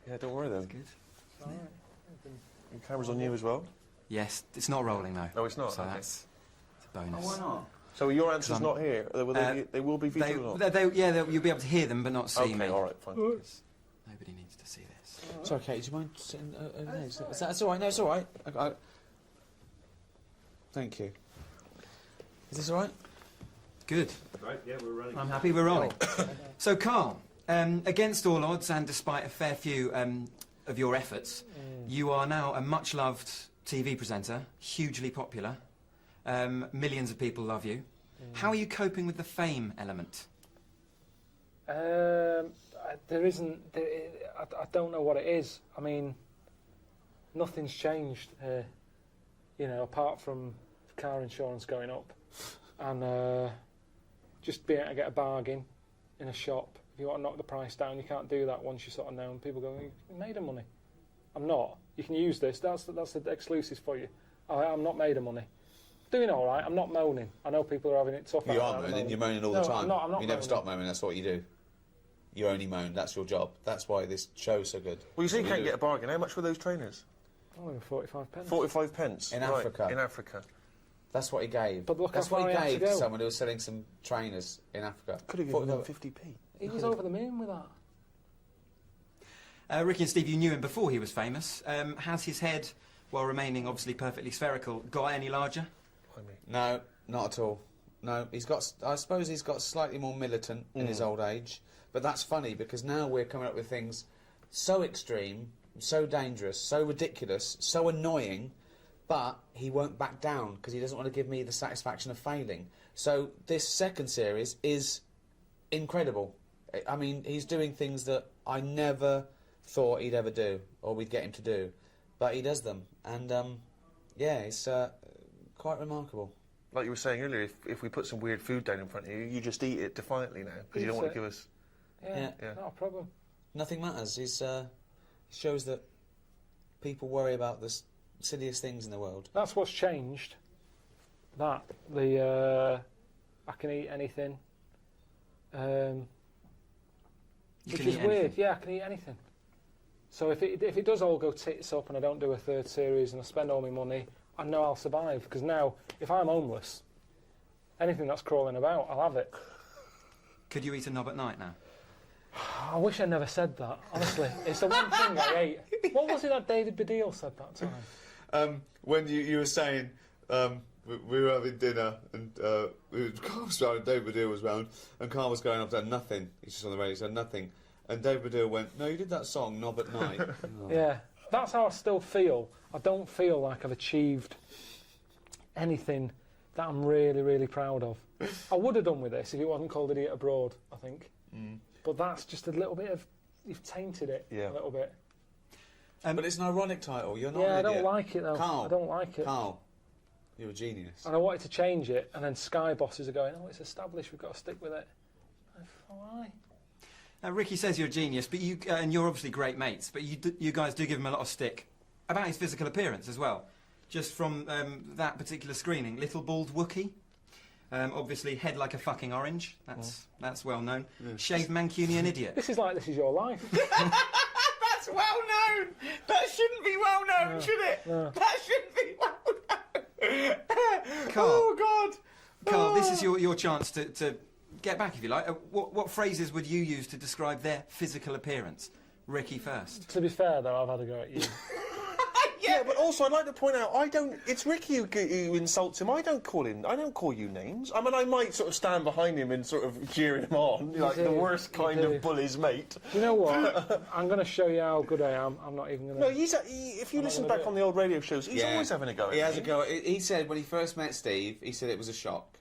Yeah, don't worry then. That's good. All right. The camera's on you as well? Yes, it's not rolling though. No, it's not. So okay. that's a bonus. Oh, why not? So your answer's not here? They will be featured or not? You'll be able to hear them but not see me. Okay, all right, fine. Nobody needs to see this. Sorry, Kate, do you mind sitting next? That's all right. No, it's all right. Thank you. Is this all right? Good. Right, yeah, we're running. I'm happy we're rolling. So, Karl, against all odds and despite a fair few of your efforts, you are now a much-loved TV presenter, hugely popular. Millions of people love you. How are you coping with the fame element? There isn't. I don't know what it is. I mean, nothing's changed here. You know, apart from car insurance going up, and just being able to get a bargain in a shop. If you want to knock the price down, you can't do that once you're sort of known. People go, "You made of money." I'm not. You can use this. That's the exclusives for you. I'm not made of money. Doing all right. I'm not moaning. I know people are having it tough. You are moaning. You're moaning all the time. I'm not you never stop moaning. That's what you do. You only moan. That's your job. That's why this show's so good. Well, you say you can't get a bargain. How much were those trainers? Only 45 pence. 45 pence? In right, Africa. In Africa. That's what he gave. But look That's how what far he he had gave to to go. someone who was selling some trainers in Africa. Could have given them 50p. He was over the moon with that. Ricky and Steve, you knew him before he was famous. Has his head, while remaining obviously perfectly spherical, got any larger? No, not at all. No, he's got. I suppose he's got slightly more militant in his old age, but that's funny because now we're coming up with things so extreme, so dangerous, so ridiculous, so annoying, but he won't back down because he doesn't want to give me the satisfaction of failing. So this second series is incredible. I mean, he's doing things that I never thought he'd ever do, or we'd get him to do, but he does them, and yeah, it's quite remarkable. Like you were saying earlier, if we put some weird food down in front of you, you just eat it defiantly now because you don't want to give us. Yeah, not a problem. Nothing matters. He shows that people worry about the silliest things in the world. That's what's changed. I can eat anything. Which is weird. Yeah, I can eat anything. So if it does all go tits up and I don't do a third series and I spend all my money, I know I'll survive. Because now, if I'm homeless, anything that's crawling about, I'll have it. Could you eat a knob at night now? I wish I never said that, honestly. It's the one thing I ate. What was it that David Baddiel said that time? When you were saying we were having dinner and Carl was round, David Baddiel was round, and Carl was going up there, nothing. He's just on the radio, he said nothing. And David Baddiel went, no, you did that song, Knob at Night. Oh. Yeah, that's how I still feel. I don't feel like I've achieved anything that I'm really, really proud of. I would have done with this if it wasn't called Idiot Abroad, I think. But that's just a little bit of... You've tainted it a little bit. But it's an ironic title, you're not Yeah, an I don't idiot. like it, though. Carl, I don't like it. Carl, you're a genius. And I wanted to change it, and then Sky bosses are going, oh, it's established, we've got to stick with it. Why? Ricky says you're a genius, but you and you're obviously great mates, but you guys do give him a lot of stick about his physical appearance as well. Just from that particular screening, little bald Wookie, obviously head like a fucking orange. That's well known. Shaved Mancunian idiot. This is your life. That's well known. That shouldn't be well known, should it? No. That shouldn't be well known. Carl, oh God. Carl, this is your chance to get back, if you like. What phrases would you use to describe their physical appearance? Ricky first. To be fair, though, I've had a go at you. Yeah, but also I'd like to point out, it's Ricky who insults him. I don't call you names. I mean, I might sort of stand behind him and sort of cheer him on, like the worst kind of bully's mate. Do you know what? I'm going to show you how good I am. I'm not even going to... No, if you listen back on the old radio shows, he's always having a go at He has a go. He said when he first met Steve, he said it was a shock.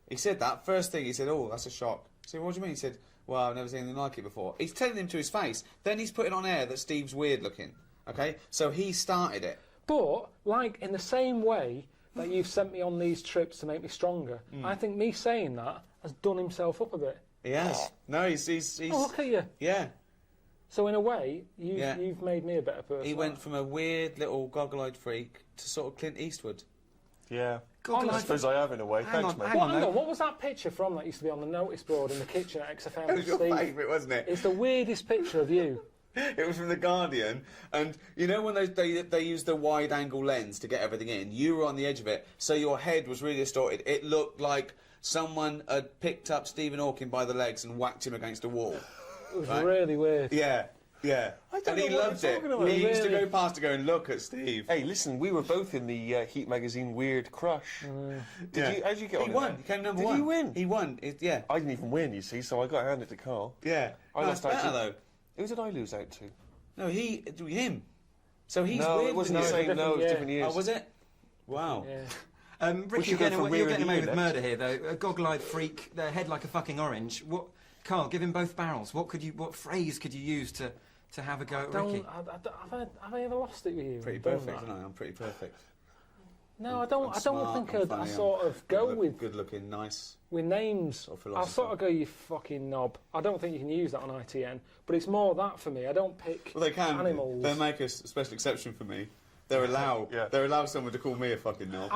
He said that. First thing, he said, oh, that's a shock. I said, what do you mean? He said, well, I've never seen anything like it before. He's telling him to his face. Then he's putting on air that Steve's weird looking. Okay? So he started it. But, like, in the same way that you've sent me on these trips to make me stronger, I think me saying that has done himself up a bit. He has. No, he's Oh, look at you. Yeah. So, in a way, you've made me a better person. He went from a weird little goggle-eyed freak to sort of Clint Eastwood. Yeah. I suppose I have in a way. Thanks, mate. Hang on, what was that picture from that used to be on the notice board in the kitchen at XFM? That was your favourite, wasn't it? It's the weirdest picture of you. It was from The Guardian, and you know when they use the wide-angle lens to get everything in, you were on the edge of it, so your head was really distorted. It looked like someone had picked up Stephen Hawking by the legs and whacked him against a wall. It was really weird. Yeah. I don't And he know what loved you're it. talking about. He used to Really? go past to go and look at Steve. Hey, listen, we were both in the Heat magazine Weird Crush. Did you? How'd you get on? He in won. that? He came number Did one. he win? He won. Yeah. I didn't even win, you see, so I got handed to Carl. Yeah. I No, lost it's out better, to- though. Who did I lose out to? No, him. So he's No, weird. it wasn't the with you. same. No, it was year. different years. Oh, was it? Wow. Yeah. Ricky, should go for you're Rear of getting the away Year with next. murder here, though. A goggle-eyed freak, their head like a fucking orange. Carl, give him both barrels. What phrase could you use to have a go at Ricky? Have I ever lost it with you? Pretty Done perfect, that? isn't I? I'm pretty perfect. No, I don't. I'm I smart, don't think I'm I'd funny, sort I'm of go with good-looking, nice. names. Sort of I'll philosopher. sort of go, you fucking knob. I don't think you can use that on ITN, but it's more that for me. I don't pick Well, they can. animals. They make a special exception for me. They allow someone to call me a fucking knob.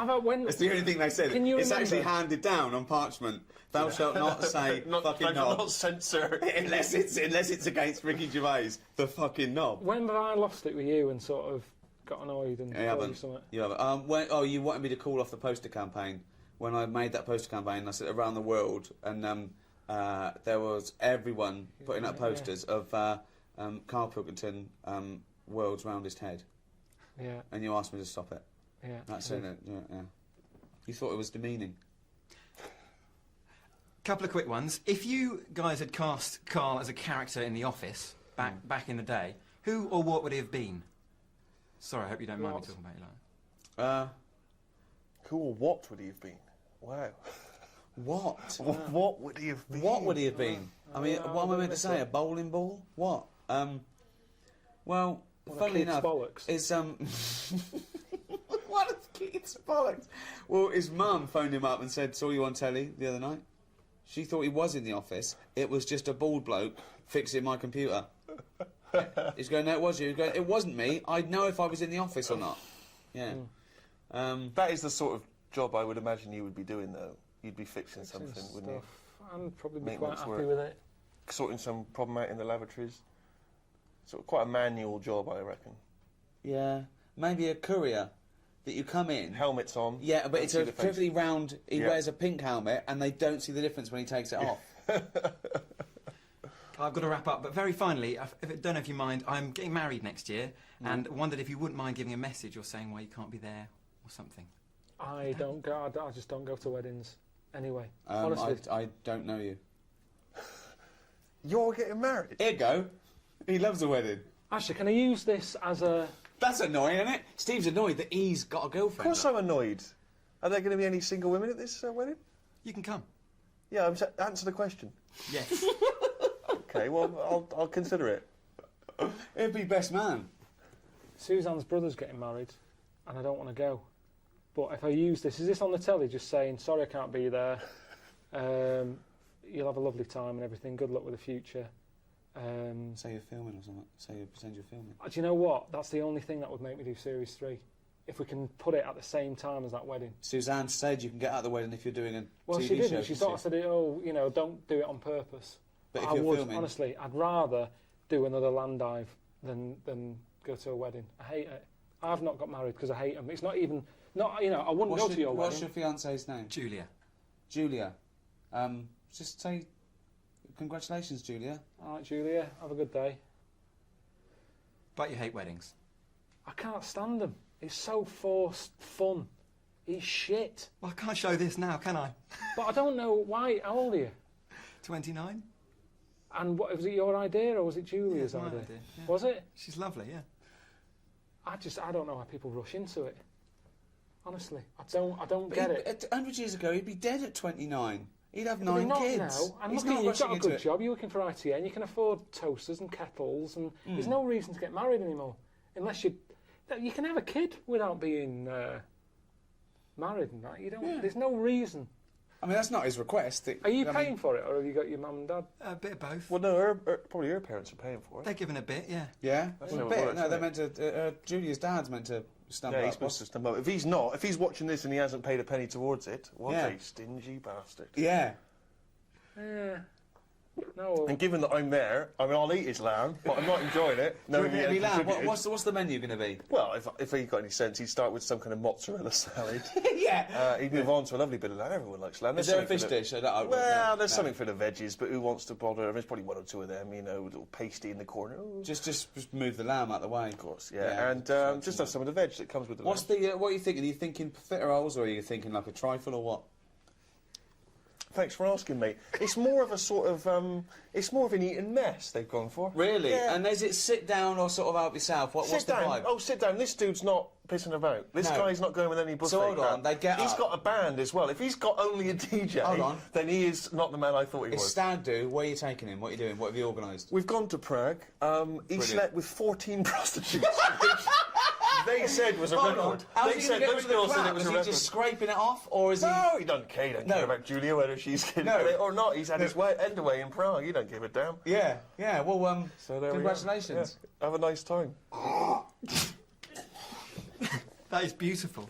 It's the only thing they said. Can you It's remember? actually handed down on parchment. Thou shalt not say fucking knob Not censor. unless it's against Ricky Gervais, the fucking knob. When have I lost it with you and sort of got annoyed and You called you haven't. something? You haven't. You wanted me to call off the poster campaign. When I made that poster campaign, I said around the world, and there was everyone putting up posters of Karl Pilkington, world's roundest head. Yeah, And you asked me to stop it. yeah. That's it. Yeah. You thought it was demeaning. Couple of quick ones. If you guys had cast Carl as a character in The Office back in the day, who or what would he have been? Sorry, I hope you don't mind me What? talking about you like that. Cool. What would he have been? Wow. What? What would he have been? What would he have been? I mean, Yeah, what am I I meant to don't say? know. A bowling ball? What? Well, One of funnily Keith's enough, bollocks. is one of Keith's bollocks. Well, his mum phoned him up and said, "Saw you on telly the other night." She thought he was in the office. It was just a bald bloke fixing my computer. He's going, "No, it was you." He's going, "It wasn't me. I'd know if I was in the office or not." Yeah. That is the sort of job I would imagine you would be doing, though. You'd be fixing something, wouldn't you? I'd probably be quite Maintenance happy work. with it. Sorting some problem out in the lavatories. Sort of quite a manual job, I reckon. Yeah. Maybe a courier that you come in. Helmets on. Yeah, but don't it's see a the face. perfectly round. He Yeah. wears a pink helmet, and they don't see the difference when he takes it off. I've got to wrap up, but very finally, I don't know if you mind, I'm getting married next year, and wondered if you wouldn't mind giving a message or saying why you can't be there or something. I don't go. I just don't go to weddings anyway. Honestly, I don't know you. You're getting married? Here you go. He loves a wedding. actually, can I use this as a? That's annoying, isn't it? Steve's annoyed that he's got a Of girlfriend. course I'm annoyed. Are there going to be any single women at this wedding? You can come. Yeah, answer the question. Yes. Okay, well, I'll consider it. He'd be best man. Suzanne's brother's getting married, and I don't want to go. But if I use this, is this on the telly? Just saying, sorry, I can't be there. You'll have a lovely time and everything. Good luck with the future. Say you're filming or something. Say you pretend you're filming. Do you know what? That's the only thing that would make me do Series 3. If we can put it at the same time as that wedding. Suzanne said you can get out of the wedding if you're doing a Well, TV she didn't. show. She sort of said, "Oh, you know, don't do it on purpose." But if I you're would, filming, honestly, I'd rather do another land dive than go to a wedding. I hate it. I've not got married because I hate them. It's not even, I wouldn't go to your what's wedding. your fiance's name? Julia. Julia. Just say congratulations, Julia. All right, Julia, have a good day. But you hate weddings. I can't stand them. It's so forced fun. It's shit. Well, I can't show this now, can I? But I don't know why. How old are you? 29? And what, was it your idea or was it Julia's Yeah, it's my idea? idea, yeah. Was it? She's lovely, yeah. I don't know why people rush into it. Honestly, I don't get it. 100 years ago, he'd be dead at 29. He'd have But 9 not kids. now. And He's look at not you, you've rushing got a into good it. job. You're working for ITN. You can afford toasters and kettles, and there's no reason to get married anymore, unless you can have a kid without being married and that. You don't. Yeah. There's no reason. I mean, that's not his request. Are you paying for it, or have you got your mum and dad? A bit of both. Well, no, probably her parents are paying for it. They're giving a bit, yeah. Yeah? That's Well, how a it bit. works, No, they're isn't meant to... Julia's dad's meant to stump Yeah, up. he's supposed to stump up. If he's watching this and he hasn't paid a penny towards it, what Yeah. a stingy bastard. Yeah. Yeah. No. And given that I'm there, I mean, I'll eat his lamb, but I'm not enjoying it. No, What's the menu going to be? Well, if he got any sense, he'd start with some kind of mozzarella salad. Yeah. He'd move on to a lovely bit of lamb. Everyone likes lamb. Is there a fish dish? Well, there's something for the veggies, but who wants to bother? There's probably one or two of them, you know, a little pasty in the corner. Ooh. Just move the lamb out the way. Of course, yeah. And just have some of the veg that comes with the lamb. What are you thinking? Are you thinking profiteroles or are you thinking like a trifle or what? Thanks for asking, mate. It's more of a sort of, it's more of an eating mess they've gone for. Really? Yeah. And is it sit down or sort of help yourself? What's the vibe? Oh, sit down. This dude's not pissing about. This guy's not going with any buffet. So hold on, He's got a band as well. If he's got only a DJ, then he is not the man I thought he was. It's Stag Do. Where are you taking him? What are you doing? What have you organised? We've gone to Prague. He slept with 14 prostitutes. They said was a record. They said those girls said it was a record. Is he just scraping it off, or is he? No, he doesn't care. He don't care about Julia whether she's getting it or not. He's had his end away in Prague. He don't give a damn. Yeah, yeah. Well, so congratulations. Yeah. Have a nice time. That is beautiful.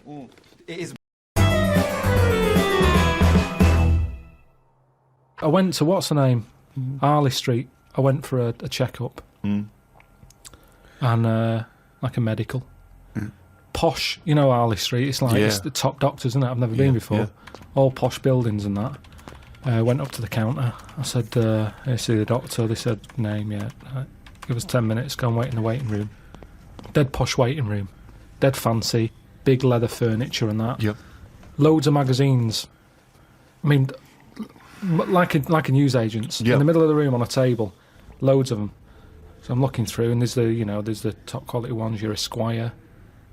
It is. I went to what's the name, Harley Street. I went for a checkup, and like a medical. Posh, you know Harley Street. It's like it's the top doctors, isn't it? I've never been before. Yeah. All posh buildings and that. Went up to the counter. I said, "I see the doctor." They said, "Name, yeah." Give us 10 minutes. Go and wait in the waiting room. Dead posh waiting room. Dead fancy. Big leather furniture and that. Yep. Loads of magazines. I mean, like a newsagent's. Yep. In the middle of the room on a table. Loads of them. So I'm looking through, and there's the top quality ones. Your Esquire,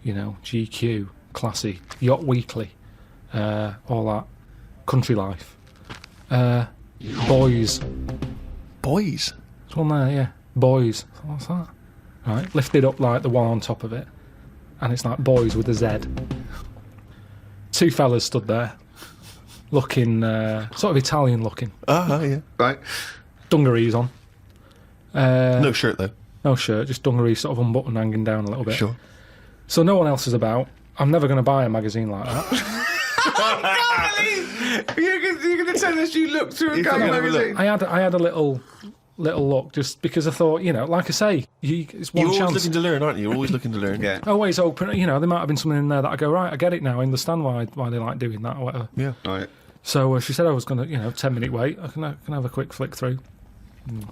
GQ, Classy, Yacht Weekly, all that. Country Life. Boys. Boys? There's one there, yeah. Boys. What's that? Right, lifted up like the one on top of it. And it's like Boys with a Z. Two fellas stood there, looking, sort of Italian looking. Yeah. Right. Dungarees on. No shirt, though. No shirt, just dungarees sort of unbuttoned, hanging down a little bit. Sure. So no one else is about. I'm never going to buy a magazine like that. I can't believe you're going to tell us you looked through a magazine. I had a little look just because I thought, like I say, it's one chance. You're always looking to learn, aren't you? You're always looking to learn. Yeah. Always open. There might have been something in there that I go, right, I get it now. I understand why they like doing that or whatever. Yeah. Right. So she said I was going to, 10-minute wait. I can have a quick flick through.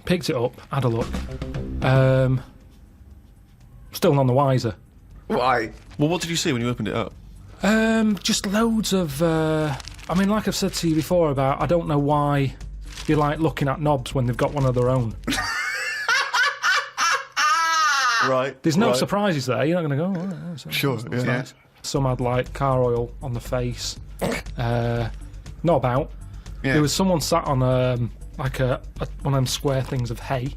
Picked it up, had a look. Still none the wiser. Why? Well, what did you see when you opened it up? Just loads of... like I've said to you before about, I don't know why you like looking at knobs when they've got one of their own. Right. There's no surprises there. You're not going to go, oh, yeah, sure, that's yeah. Nice. Some had like car oil on the face. Knob out. Yeah. There was someone sat on one of them square things of hay.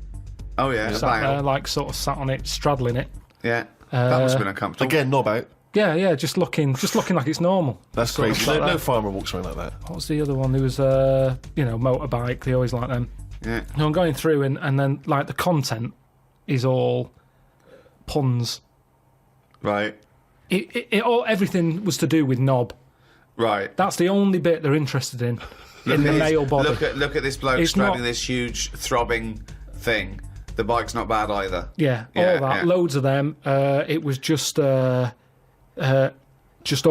Oh yeah, sat there, sort of sat on it, straddling it. Yeah, that must have been uncomfortable. Again, knob out. Yeah, just looking like it's normal. That's crazy. No farmer walks around like that. What was the other one? There was motorbike. They always like them. Yeah. No, I'm going through and then like the content is all puns. Right. Everything was to do with knob. Right. That's the only bit they're interested in the male body. Look at this bloke straddling this huge throbbing thing. The bike's not bad either. Yeah, all that. Yeah. Loads of them. It was just cock. Just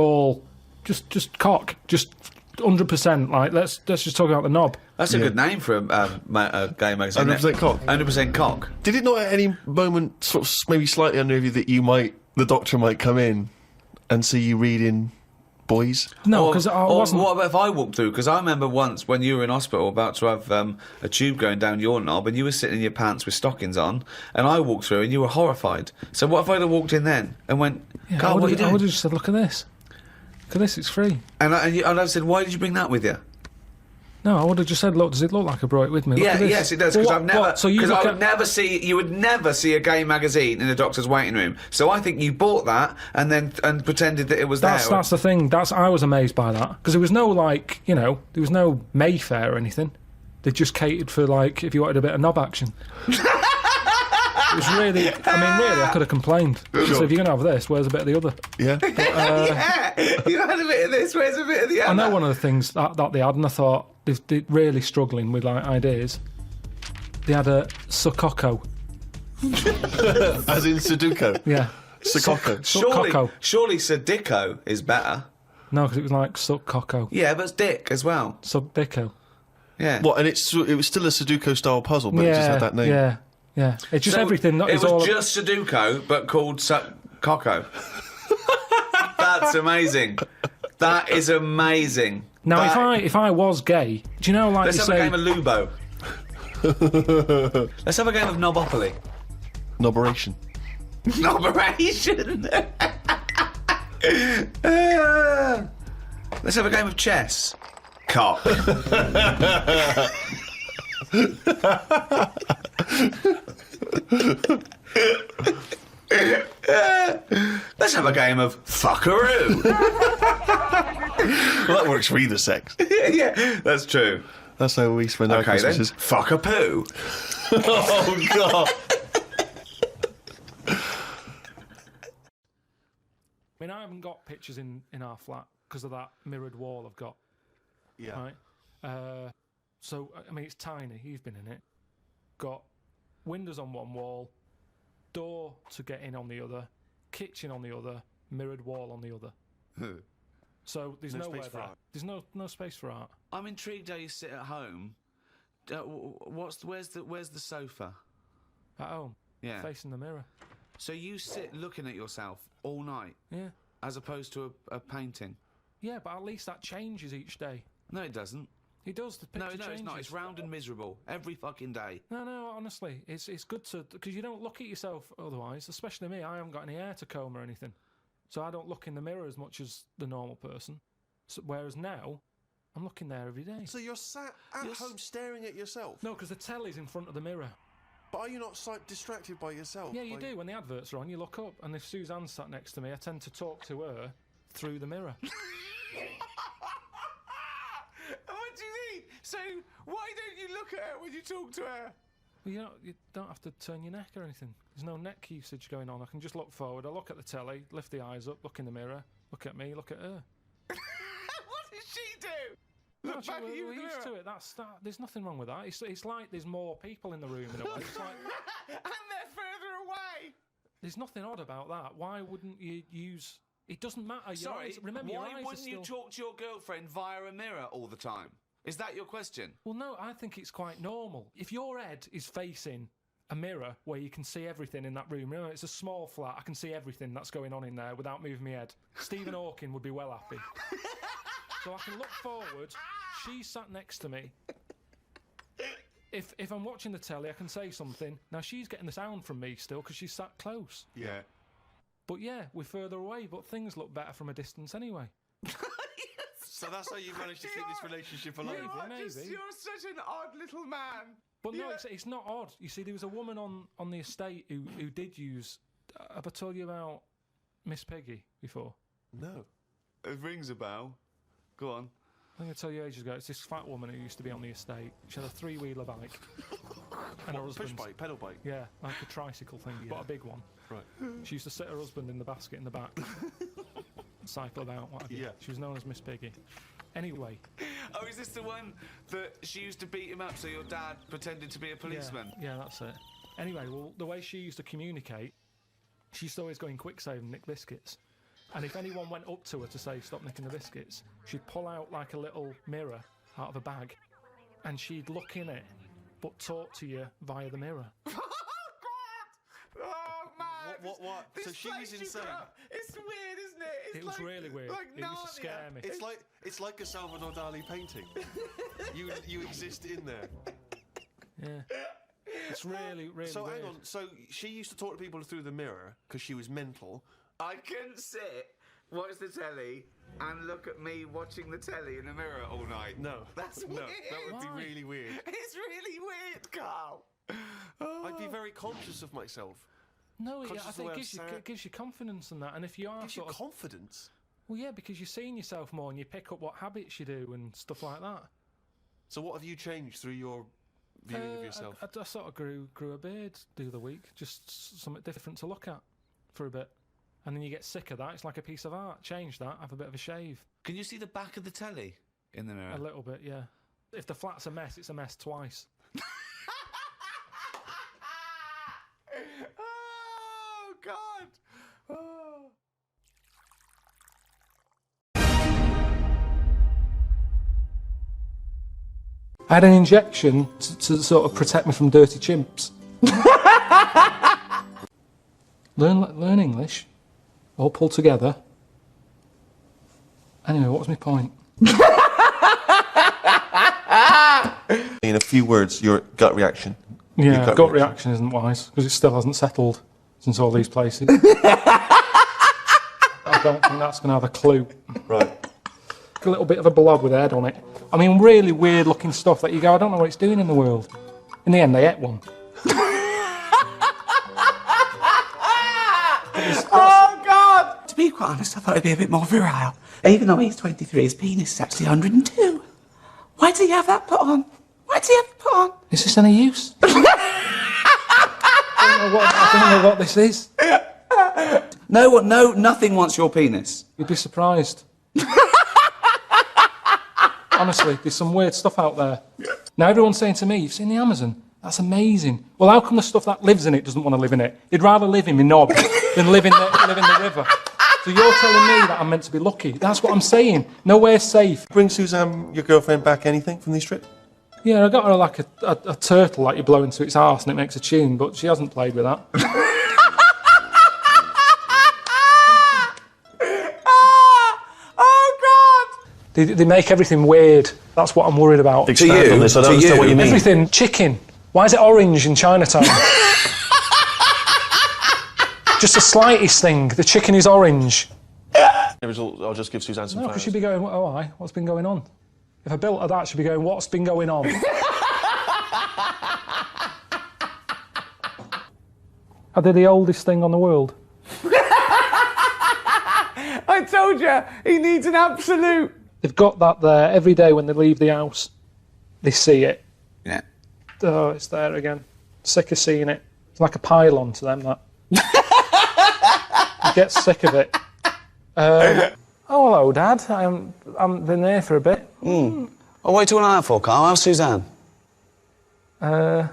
100%. Like let's just talk about the knob. That's a good name for a gay magazine. 100% cock. 100% cock. Did it not at any moment sort of maybe slightly unnerve you that the doctor might come in and see you reading Boys? No, because I wasn't. What about if I walked through? Because I remember once when you were in hospital about to have a tube going down your knob and you were sitting in your pants with stockings on and I walked through and you were horrified. So what if I'd have walked in then and went, Carl, what are you doing? I would have just said, look at this. Look at this, it's free. And I said, why did you bring that with you? No, I would have just said, look, does it look like I brought it with me? Yes, it does, because you would never see a gay magazine in a doctor's waiting room. So I think you bought that and pretended that it was there. That's the thing. I was amazed by that because there was no there was no Mayfair or anything. They just catered for if you wanted a bit of knob action. It was really, I could have complained. Sure. So if you're going to have this, where's a bit of the other? Yeah. You had a bit of this, where's a bit of the other? I know one of the things that they had, and I thought they're really struggling with ideas. they had a Sukoko. As in Sudoku. Yeah. Sukoko. Surely Sadico is better. No, because it was like Sukoko. Yeah, but it's Dick as well. Subdico. Yeah. What? And it was still a Sudoku-style puzzle, but it just had that name. Yeah, yeah. It's just So everything. It was just Sudoku, but called Coco. That's amazing. That is amazing. Now, if I was gay, do you know, like Let's you have say... a game of Lubo. Let's have a game of Knobopoly. Noberation. Knoberation. Let's have a game of chess. Cock. Let's have a game of fuckaroo. Well, that works for either sex. Yeah, that's true. That's how we spend our Okay then, Christmases. fuck a poo. Oh, God. I mean, I haven't got pictures in our flat because of that mirrored wall I've got. Yeah. Right? So, I mean, it's tiny. You've been in it. Got windows on one wall, door to get in on the other, kitchen on the other, mirrored wall on the other. So there's No nowhere space for there. art. There's no space for art. I'm intrigued how you sit at home. Where's the sofa? At home, Yeah. facing the mirror. So you sit looking at yourself all night, Yeah. as opposed to a painting. Yeah, but at least that changes each day. No, it doesn't. It does. The picture No, changes. it's not. It's round and miserable every fucking day. No, honestly, it's good to, because you don't look at yourself otherwise. Especially me, I haven't got any hair to comb or anything, so I don't look in the mirror as much as the normal person. So, whereas now, I'm looking there every day. So you're sat at home staring at yourself? No, because the telly's in front of the mirror. But are you not distracted by yourself? Yeah, you do. When the adverts are on, you look up, and if Suzanne's sat next to me, I tend to talk to her through the mirror. What do you mean? So why don't you look at her when you talk to her? Well, you don't have to turn your neck or anything. There's no neck usage going on. I can just look forward. I look at the telly, lift the eyes up, look in the mirror, look at me, look at her. What does she do? Look back at you in the used to mirror. it. There's nothing wrong with that. It's like there's more people in the room in a way. It's like, And they're further away. there's nothing odd about that. Why wouldn't you use... It doesn't matter. Your Sorry, eyes, remember, your why eyes wouldn't are you still... talk to your girlfriend via a mirror all the time? Is that your question? Well, no, I think it's quite normal. If your head is facing a mirror where you can see everything in that room, remember, it's a small flat, I can see everything that's going on in there without moving my head. Stephen Hawking would be well happy. So I can look forward, she's sat next to me. If I'm watching the telly, I can say something. Now, she's getting the sound from me still because she's sat close. Yeah. But yeah, we're further away, but things look better from a distance anyway. So that's how you managed to keep this relationship alive? Maybe. You're such an odd little man. But no, it's not odd. You see, there was a woman on the estate who did use... have I told you about Miss Peggy before? No. It rings a bell. Go on. I think I told you ages ago. It's this fat woman who used to be on the estate. She had a three-wheeler bike. And her Push husband... bike, pedal bike. Yeah, like a tricycle thing, but a big one. Right. She used to sit her husband in the basket in the back. Cycle about, what have you. Yeah. She was known as Miss Piggy. Anyway. Oh, is this the one that she used to beat him up so your dad pretended to be a policeman? Yeah, that's it. Anyway, well, the way she used to communicate, she used to always go in quick save and nick biscuits. And if anyone went up to her to say, stop nicking the biscuits, she'd pull out like a little mirror out of a bag and she'd look in it, but talk to you via the mirror. Oh, God! Oh, man! What? So she was insane. It's weird, isn't it? It was really weird. Like It used to scare me. It's like a Salvador Dali painting. you exist in there. Yeah. It's really, really So weird. hang on. So she used to talk to people through the mirror because she was mental. I couldn't sit, watch the telly, and look at me watching the telly in the mirror all night. No, That's no, weird. that would Why? be really weird. It's really weird, Carl. I'd be very conscious of myself. No, Conscious I of the think way it I'm gives you confidence in that. And if you are Gives you sort of... confidence. Well, yeah, because you're seeing yourself more and you pick up what habits you do and stuff like that. So what have you changed through your viewing of yourself? I sort of grew a beard the other week, just something different to look at for a bit. And then you get sick of that. It's like a piece of art. Change that, have a bit of a shave. Can you see the back of the telly in the mirror? A little bit, yeah. If the flat's a mess, it's a mess twice. God! Oh. I had an injection to sort of protect me from dirty chimps. Learn English, all pulled together. Anyway, what was my point? In a few words, your gut reaction. Yeah, your gut reaction isn't wise, because it still hasn't settled since all these places. I don't think that's going to have a clue. Right. A little bit of a blob with a head on it. I mean, really weird-looking stuff that you go, I don't know what it's doing in the world. In the end, they ate one. Oh, God! To be quite honest, I thought it'd be a bit more virile. Even though he's 23, his penis is actually 102. Why do you have that put on? Why do you have it put on? Is this any use? I don't know what this is. No, nothing wants your penis. You'd be surprised. Honestly, there's some weird stuff out there. Now everyone's saying to me, you've seen the Amazon? That's amazing. Well, how come the stuff that lives in it doesn't want to live in it? They'd rather live in my knob than live in the river. So you're telling me that I'm meant to be lucky. That's what I'm saying. Nowhere's safe. Bring Suzanne, your girlfriend, back anything from these trips? Yeah, I got her like a turtle like you blow into its arse and it makes a tune, but she hasn't played with that. They make everything weird. That's what I'm worried about. Expand on this, I don't understand what you mean. Everything. Chicken. Why is it orange in Chinatown? Just the slightest thing. The chicken is orange. I'll just give Suzanne some No, flowers. because she'd be going, oh, aye, what's been going on? If I built her that, she'd be going, what's been going on? Are they the oldest thing on the world? I told you, he needs an absolute. They've got that there every day when they leave the house. They see it. Yeah. Oh, it's there again. Sick of seeing it. It's like a pylon to them, that. You get sick of it. Oh, hello, Dad. I'm been there for a bit. Oh, what are you talking like that for, Carl? How's Suzanne? I'm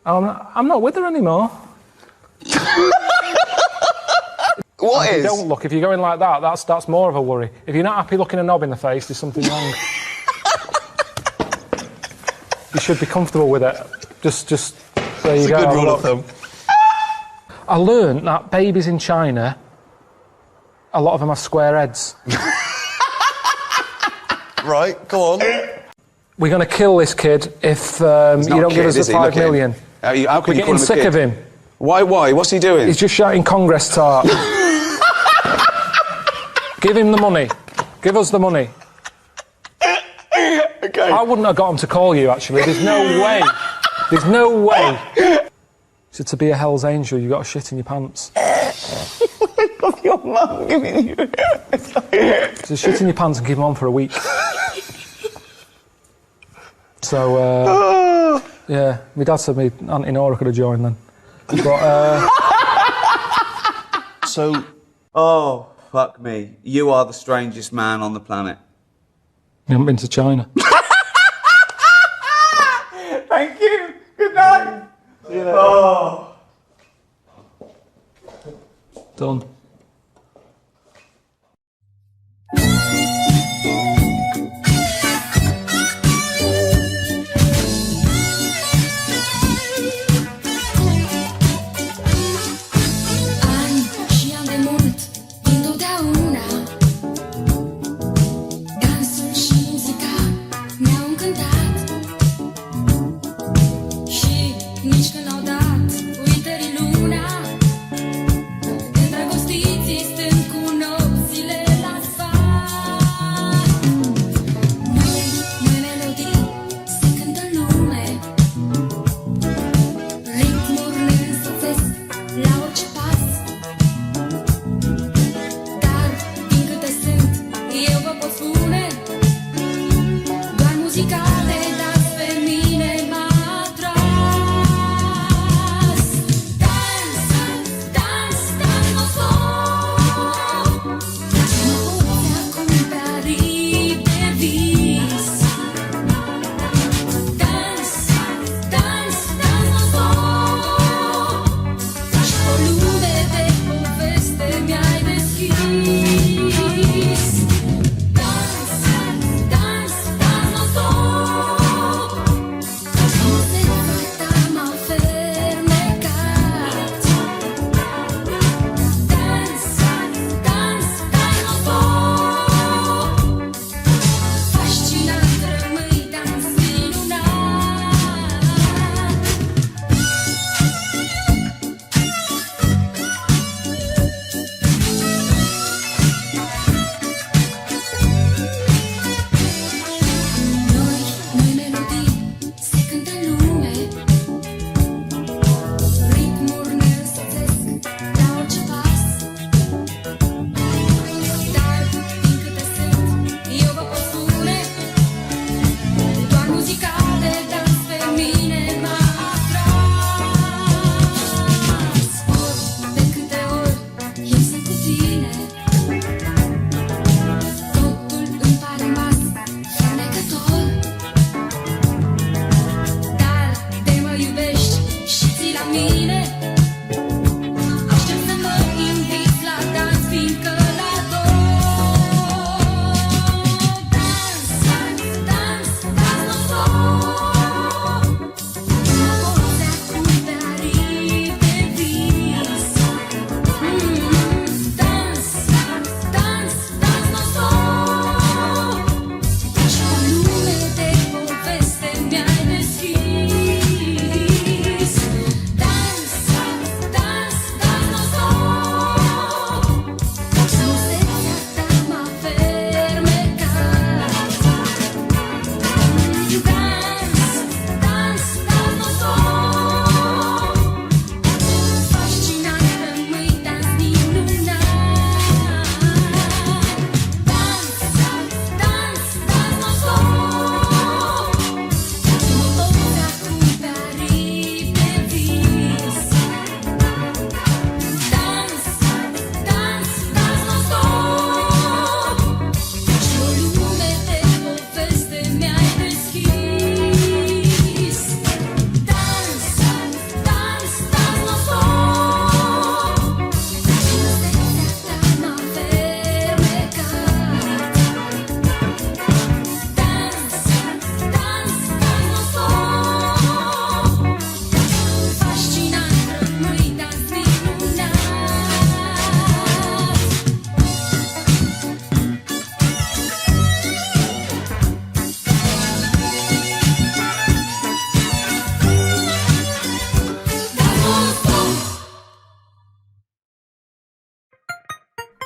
not with her anymore. What is? Don't look. If you're going like that, that's more of a worry. If you're not happy looking a knob in the face, there's something wrong. You should be comfortable with it. Just there you go. It's a good rule of thumb. I learned that babies in China, a lot of them have square heads. Right, go on. We're going to kill this kid if you don't give us the 5 million. How can We're you call getting him a sick kid? of him. Why? What's he doing? He's just shouting Congress tart. Give him the money. Give us the money. Okay. I wouldn't have got him to call you, actually. There's no way. There's no way. So to be a Hell's Angel, you've got to shit in your pants. Your mum giving you. So shit in your pants and keep them on for a week. So, yeah, my dad said me Auntie Nora could have joined then. But, So, Oh, fuck me. You are the strangest man on the planet. you haven't been to China. Thank you. Good night. See you later. Oh. Done. Nici când au dat, uite-i luna, de dragostii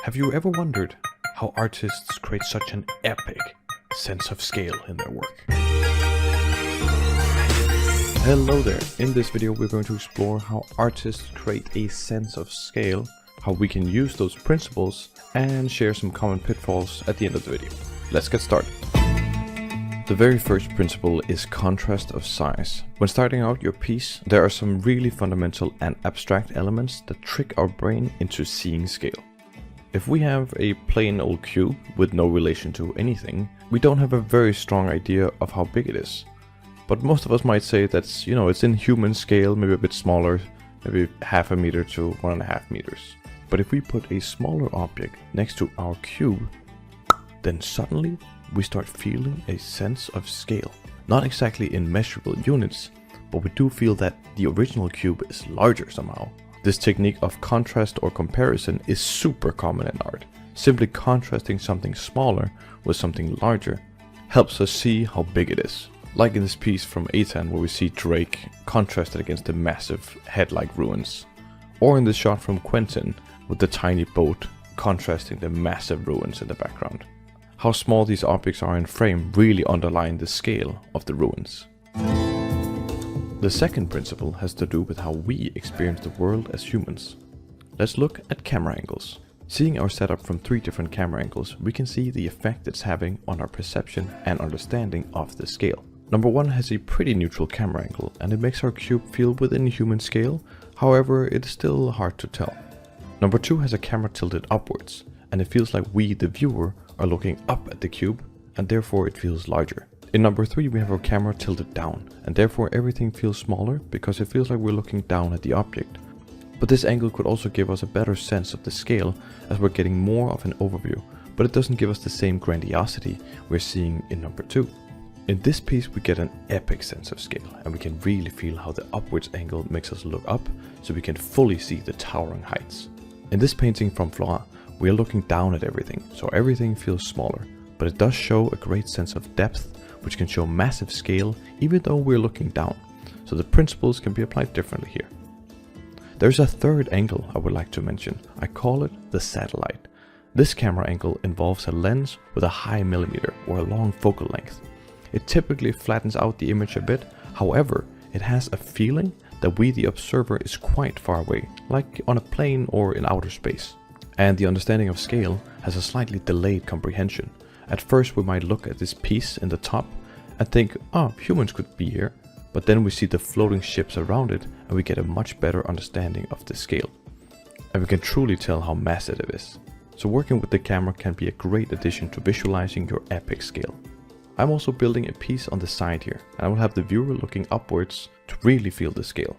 Have you ever wondered how artists create such an epic sense of scale in their work? Hello there. In this video we're going to explore how artists create a sense of scale, how we can use those principles, and share some common pitfalls at the end of the video. Let's get started. The very first principle is contrast of size. When starting out your piece, there are some really fundamental and abstract elements that trick our brain into seeing scale. If we have a plain old cube with no relation to anything, we don't have a very strong idea of how big it is. But most of us might say that's, it's in human scale, maybe a bit smaller, maybe 0.5 meter to 1.5 meters. But if we put a smaller object next to our cube, then suddenly we start feeling a sense of scale. Not exactly in measurable units, but we do feel that the original cube is larger somehow. This technique of contrast or comparison is super common in art. Simply contrasting something smaller with something larger helps us see how big it is. Like in this piece from Ethan where we see Drake contrasted against the massive head-like ruins. Or in this shot from Quentin with the tiny boat contrasting the massive ruins in the background. How small these objects are in frame really underline the scale of the ruins. The second principle has to do with how we experience the world as humans. Let's look at camera angles. Seeing our setup from 3 different camera angles, we can see the effect it's having on our perception and understanding of the scale. Number 1 has a pretty neutral camera angle and it makes our cube feel within human scale, however it is still hard to tell. Number 2 has a camera tilted upwards and it feels like we, the viewer, are looking up at the cube and therefore it feels larger. In number 3 we have our camera tilted down and therefore everything feels smaller because it feels like we're looking down at the object. But this angle could also give us a better sense of the scale as we're getting more of an overview, but it doesn't give us the same grandiosity we're seeing in number 2. In this piece we get an epic sense of scale and we can really feel how the upwards angle makes us look up so we can fully see the towering heights. In this painting from Flora, we are looking down at everything, so everything feels smaller, but it does show a great sense of depth which can show massive scale even though we're looking down, so the principles can be applied differently here. There's a third angle I would like to mention. I call it the satellite. This camera angle involves a lens with a high millimeter or a long focal length. It typically flattens out the image a bit, however, it has a feeling that we the observer is quite far away, like on a plane or in outer space. And the understanding of scale has a slightly delayed comprehension. At first we might look at this piece in the top and think, humans could be here, but then we see the floating ships around it and we get a much better understanding of the scale. And we can truly tell how massive it is. So working with the camera can be a great addition to visualizing your epic scale. I'm also building a piece on the side here, and I will have the viewer looking upwards to really feel the scale.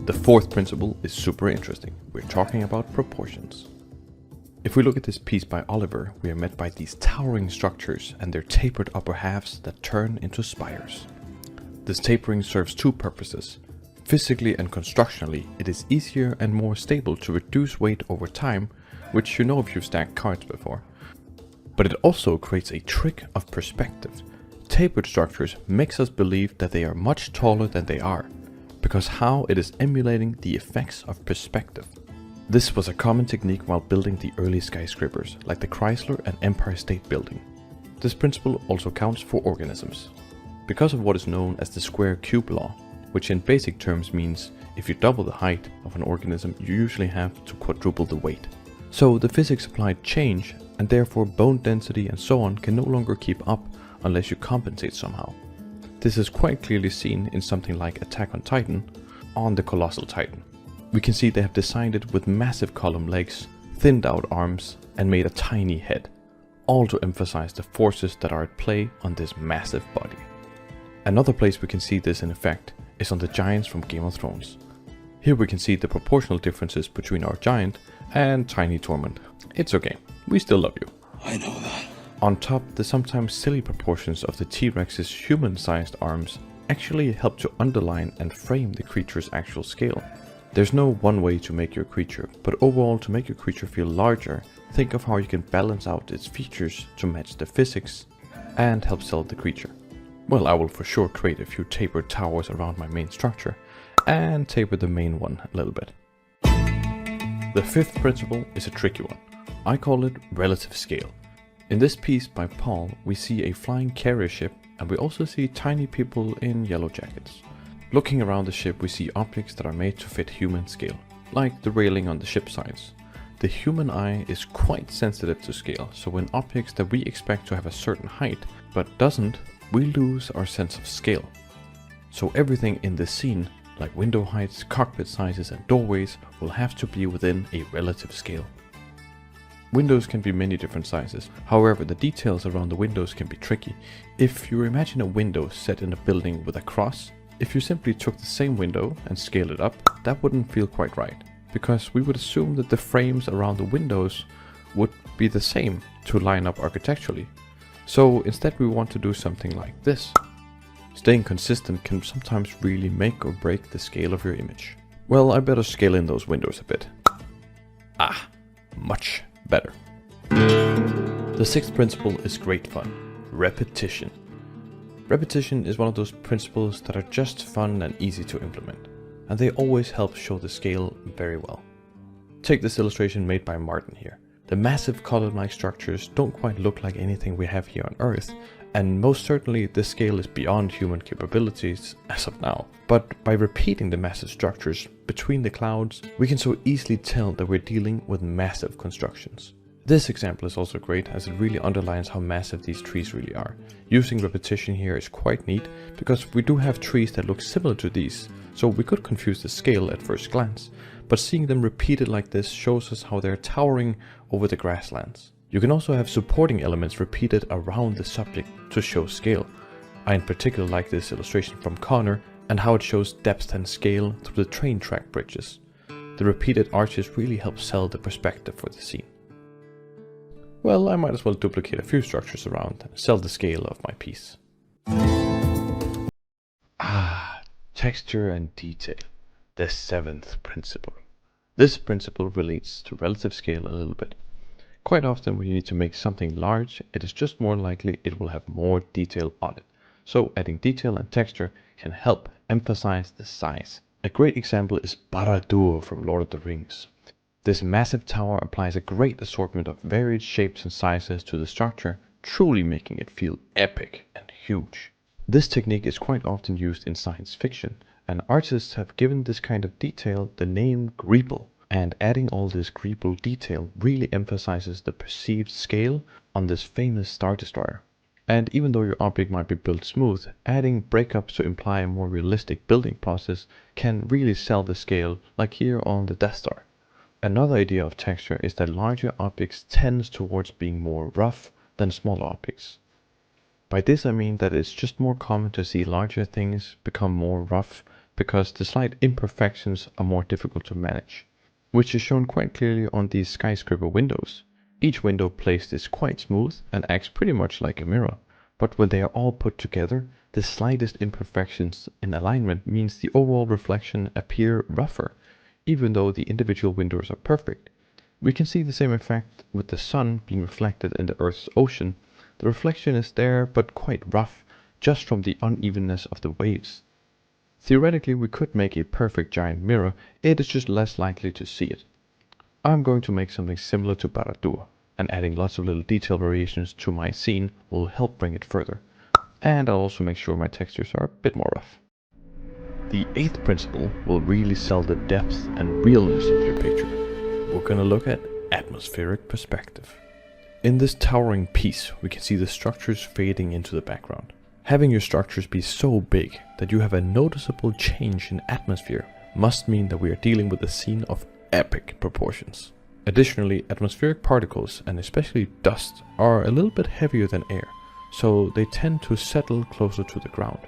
The fourth principle is super interesting. We're talking about proportions. If we look at this piece by Oliver, we are met by these towering structures and their tapered upper halves that turn into spires. This tapering serves 2 purposes. Physically and constructionally, it is easier and more stable to reduce weight over time, which you know if you've stacked cards before. But it also creates a trick of perspective. Tapered structures makes us believe that they are much taller than they are, because how it is emulating the effects of perspective. This was a common technique while building the early skyscrapers, like the Chrysler and Empire State Building. This principle also counts for organisms. Because of what is known as the square cube law, which in basic terms means if you double the height of an organism, you usually have to quadruple the weight. So the physics applied change, and therefore bone density and so on can no longer keep up unless you compensate somehow. This is quite clearly seen in something like Attack on Titan, on the Colossal Titan. We can see they have designed it with massive column legs, thinned out arms, and made a tiny head, all to emphasize the forces that are at play on this massive body. Another place we can see this in effect is on the giants from Game of Thrones. Here we can see the proportional differences between our giant and tiny Tormund. It's okay, we still love you. I know that. On top, the sometimes silly proportions of the T-Rex's human-sized arms actually help to underline and frame the creature's actual scale. There's no one way to make your creature, but overall to make your creature feel larger, think of how you can balance out its features to match the physics and help sell the creature. Well, I will for sure create a few tapered towers around my main structure and taper the main one a little bit. The fifth principle is a tricky one. I call it relative scale. In this piece by Paul, we see a flying carrier ship, and we also see tiny people in yellow jackets. Looking around the ship, we see objects that are made to fit human scale, like the railing on the ship sides. The human eye is quite sensitive to scale, so when objects that we expect to have a certain height, but doesn't, we lose our sense of scale. So everything in this scene, like window heights, cockpit sizes and doorways, will have to be within a relative scale. Windows can be many different sizes, however the details around the windows can be tricky. If you imagine a window set in a building with a cross, if you simply took the same window and scaled it up, that wouldn't feel quite right, because we would assume that the frames around the windows would be the same to line up architecturally. So instead we want to do something like this. Staying consistent can sometimes really make or break the scale of your image. Well, I better scale in those windows a bit. Much better. The sixth principle is great fun. Repetition. Repetition is one of those principles that are just fun and easy to implement, and they always help show the scale very well. Take this illustration made by Martin here. The massive column-like structures don't quite look like anything we have here on Earth, and most certainly this scale is beyond human capabilities as of now. But by repeating the massive structures between the clouds, we can so easily tell that we're dealing with massive constructions. This example is also great as it really underlines how massive these trees really are. Using repetition here is quite neat because we do have trees that look similar to these, so we could confuse the scale at first glance, but seeing them repeated like this shows us how they're towering over the grasslands. You can also have supporting elements repeated around the subject to show scale. I in particular like this illustration from Connor and how it shows depth and scale through the train track bridges. The repeated arches really help sell the perspective for the scene. Well, I might as well duplicate a few structures around and sell the scale of my piece. Texture and detail. The seventh principle. This principle relates to relative scale a little bit. Quite often when you need to make something large, it is just more likely it will have more detail on it. So adding detail and texture can help emphasize the size. A great example is Barad-dûr from Lord of the Rings. This massive tower applies a great assortment of varied shapes and sizes to the structure, truly making it feel epic and huge. This technique is quite often used in science fiction, and artists have given this kind of detail the name greeble. And adding all this greeble detail really emphasizes the perceived scale on this famous Star Destroyer. And even though your object might be built smooth, adding breakups to imply a more realistic building process can really sell the scale, like here on the Death Star. Another idea of texture is that larger objects tends towards being more rough than smaller objects. By this I mean that it's just more common to see larger things become more rough because the slight imperfections are more difficult to manage, which is shown quite clearly on these skyscraper windows. Each window placed is quite smooth and acts pretty much like a mirror, but when they are all put together, the slightest imperfections in alignment means the overall reflection appear rougher, even though the individual windows are perfect. We can see the same effect with the sun being reflected in the Earth's ocean. The reflection is there but quite rough, just from the unevenness of the waves. Theoretically we could make a perfect giant mirror, it is just less likely to see it. I'm going to make something similar to Barad-dûr, and adding lots of little detail variations to my scene will help bring it further. And I'll also make sure my textures are a bit more rough. The 8th principle will really sell the depth and realness of your picture. We're gonna look at atmospheric perspective. In this towering piece, we can see the structures fading into the background. Having your structures be so big that you have a noticeable change in atmosphere must mean that we are dealing with a scene of epic proportions. Additionally, atmospheric particles, and especially dust, are a little bit heavier than air, so they tend to settle closer to the ground,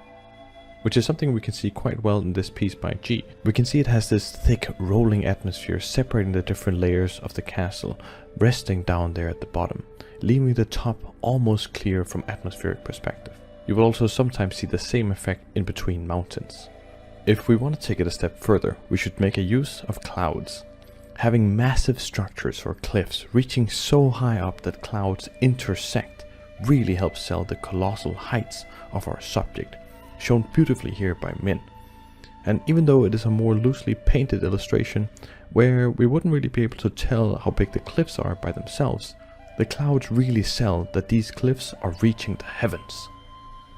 which is something we can see quite well in this piece by G. We can see it has this thick rolling atmosphere separating the different layers of the castle, resting down there at the bottom, leaving the top almost clear from atmospheric perspective. You will also sometimes see the same effect in between mountains. If we want to take it a step further, we should make a use of clouds. Having massive structures or cliffs reaching so high up that clouds intersect really helps sell the colossal heights of our subject, shown beautifully here by Min. And even though it is a more loosely painted illustration, where we wouldn't really be able to tell how big the cliffs are by themselves, the clouds really sell that these cliffs are reaching the heavens.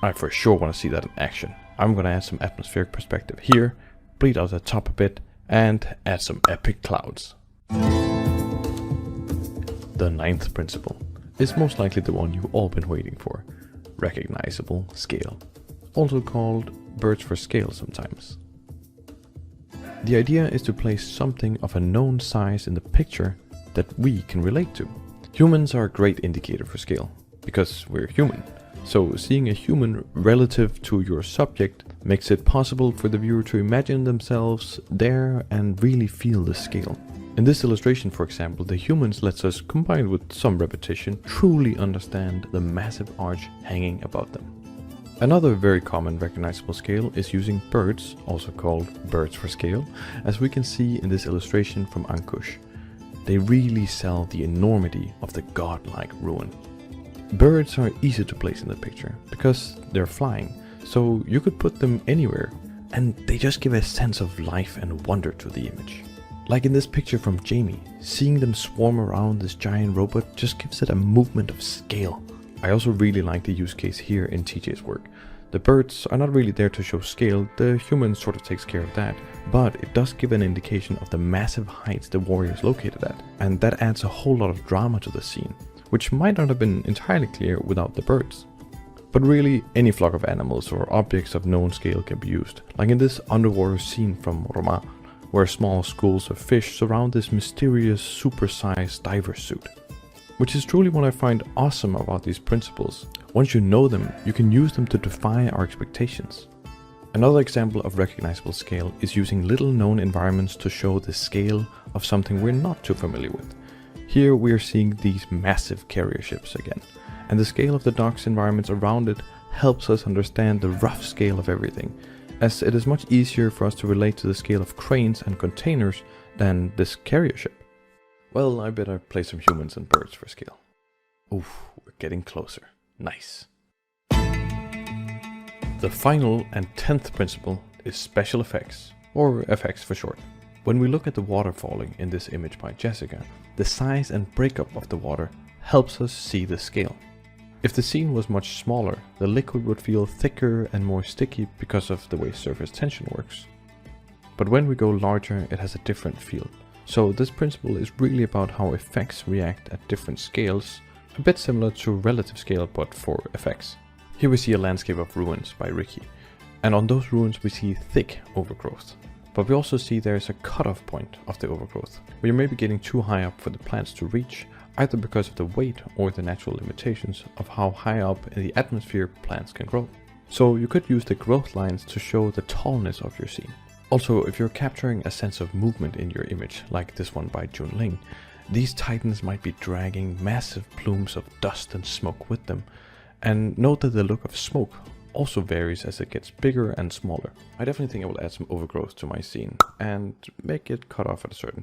I for sure want to see that in action. I'm gonna add some atmospheric perspective here, bleed out the top a bit, and add some epic clouds. The 9th principle is most likely the one you've all been waiting for: recognizable scale, also called birds for scale sometimes. The idea is to place something of a known size in the picture that we can relate to. Humans are a great indicator for scale, because we're human. So seeing a human relative to your subject makes it possible for the viewer to imagine themselves there and really feel the scale. In this illustration, for example, the humans lets us, combined with some repetition, truly understand the massive arch hanging above them. Another very common recognizable scale is using birds, also called birds for scale, as we can see in this illustration from Ankush. They really sell the enormity of the godlike ruin. Birds are easy to place in the picture because they're flying, so you could put them anywhere, and they just give a sense of life and wonder to the image. Like in this picture from Jamie, seeing them swarm around this giant robot just gives it a movement of scale. I also really like the use case here in TJ's work. The birds are not really there to show scale, the human sort of takes care of that, but it does give an indication of the massive heights the warrior is located at, and that adds a whole lot of drama to the scene, which might not have been entirely clear without the birds. But really, any flock of animals or objects of known scale can be used, like in this underwater scene from Roma, where small schools of fish surround this mysterious supersized diver suit. Which is truly what I find awesome about these principles. Once you know them, you can use them to defy our expectations. Another example of recognizable scale is using little known environments to show the scale of something we're not too familiar with. Here we are seeing these massive carrier ships again, and the scale of the dock's environments around it helps us understand the rough scale of everything, as it is much easier for us to relate to the scale of cranes and containers than this carrier ship. Well, I better play some humans and birds for scale. Oof, we're getting closer. Nice. The final and 10th principle is special effects, or effects for short. When we look at the water falling in this image by Jessica, the size and breakup of the water helps us see the scale. If the scene was much smaller, the liquid would feel thicker and more sticky because of the way surface tension works. But when we go larger, it has a different feel. So this principle is really about how effects react at different scales, a bit similar to relative scale but for effects. Here we see a landscape of ruins by Ricky, and on those ruins we see thick overgrowth. But we also see there is a cutoff point of the overgrowth, where you may be getting too high up for the plants to reach, either because of the weight or the natural limitations of how high up in the atmosphere plants can grow. So you could use the growth lines to show the tallness of your scene. Also, if you're capturing a sense of movement in your image, like this one by Jun Ling, these titans might be dragging massive plumes of dust and smoke with them. And note that the look of smoke also varies as it gets bigger and smaller. I definitely think I will add some overgrowth to my scene and make it cut off at a certain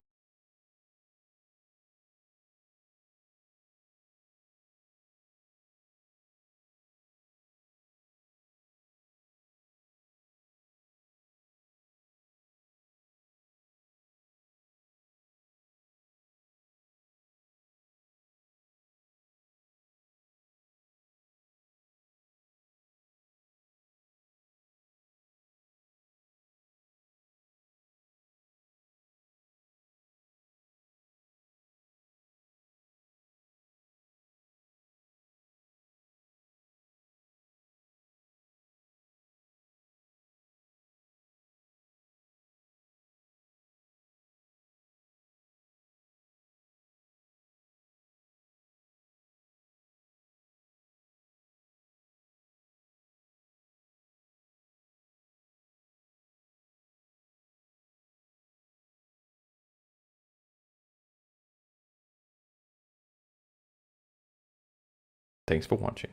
Thanks for watching.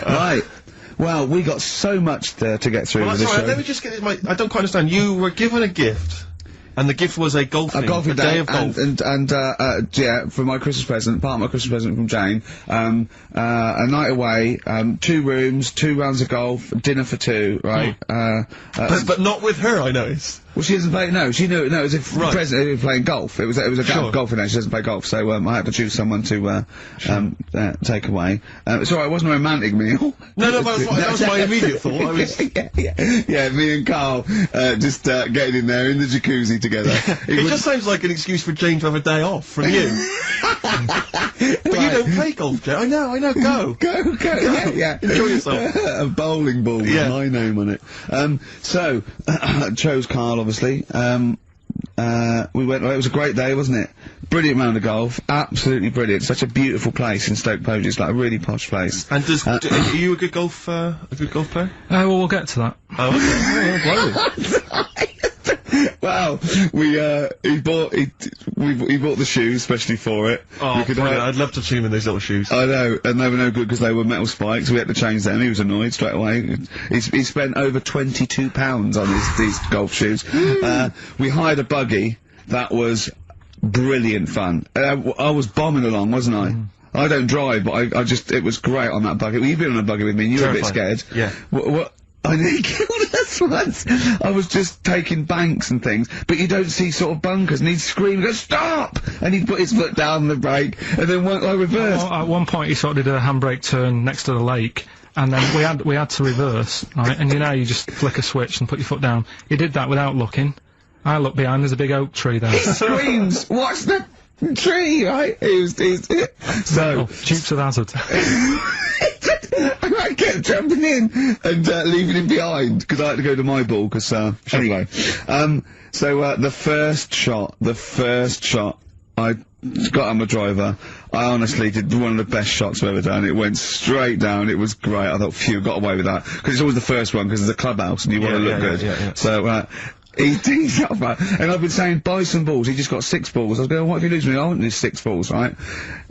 Right. Well, we got so much to get through with this show. Let me just get this. I don't quite understand. You were given a gift, and the gift was a golfing day of golf. And yeah, for my Christmas present, part of my Christmas present from Jane, a night away, 2 rooms, 2 rounds of golf, dinner for 2, right? But not with her, I noticed. Well, she doesn't play. No, she knew. No, it was a present. It was playing golf. It was a golfing day. She doesn't play golf, so I had to choose someone to take away. It's alright. It wasn't a romantic meal. No, but that was my immediate thought. I was... yeah. Me and Carl just getting in there in the jacuzzi together. It just sounds like an excuse for Jane to have a day off from you. But you don't play golf, Jane. I know. Go. Yeah. Enjoy yourself. A bowling ball with my name on it. So chose Carl, obviously. We went. It was a great day, wasn't it? Brilliant round of golf. Absolutely brilliant. Such a beautiful place in Stoke Poges. It's like a really posh place. And are you a good golf player? Well, we'll get to that. Oh, okay. Well, he bought the shoes especially for it. Oh, I'd love to see him in those little shoes. I know, and they were no good because they were metal spikes. We had to change them. He was annoyed straight away. He spent over £22 on these golf shoes. We hired a buggy that was brilliant fun. I was bombing along, wasn't I? I don't drive, but it was great on that buggy. Well, you've been on a buggy with me, and you were a bit scared. Yeah. What? I nearly killed us once. I was just taking banks and things, but you don't see sort of bunkers, and he'd scream and go, "Stop!" And he'd put his foot down the brake, and then I reversed. At one point he sort of did a handbrake turn next to the lake, and then we had to reverse, right? And you just flick a switch and put your foot down. He did that without looking. I looked behind, there's a big oak tree there. He screams, "Watch the tree!" Right? He's so... Dukes of Hazzard. I kept jumping in and leaving him behind because I had to go to my ball. Because anyway, so the first shot, I got on my driver. I honestly did one of the best shots I've ever done. It went straight down. It was great. I thought, phew, got away with that because it's always the first one because it's a clubhouse and you want to look good. Yeah. So. He tees up, right? And I've been saying, buy some balls. He just got 6 balls. I was going, what if you lose me? I want these 6 balls, right?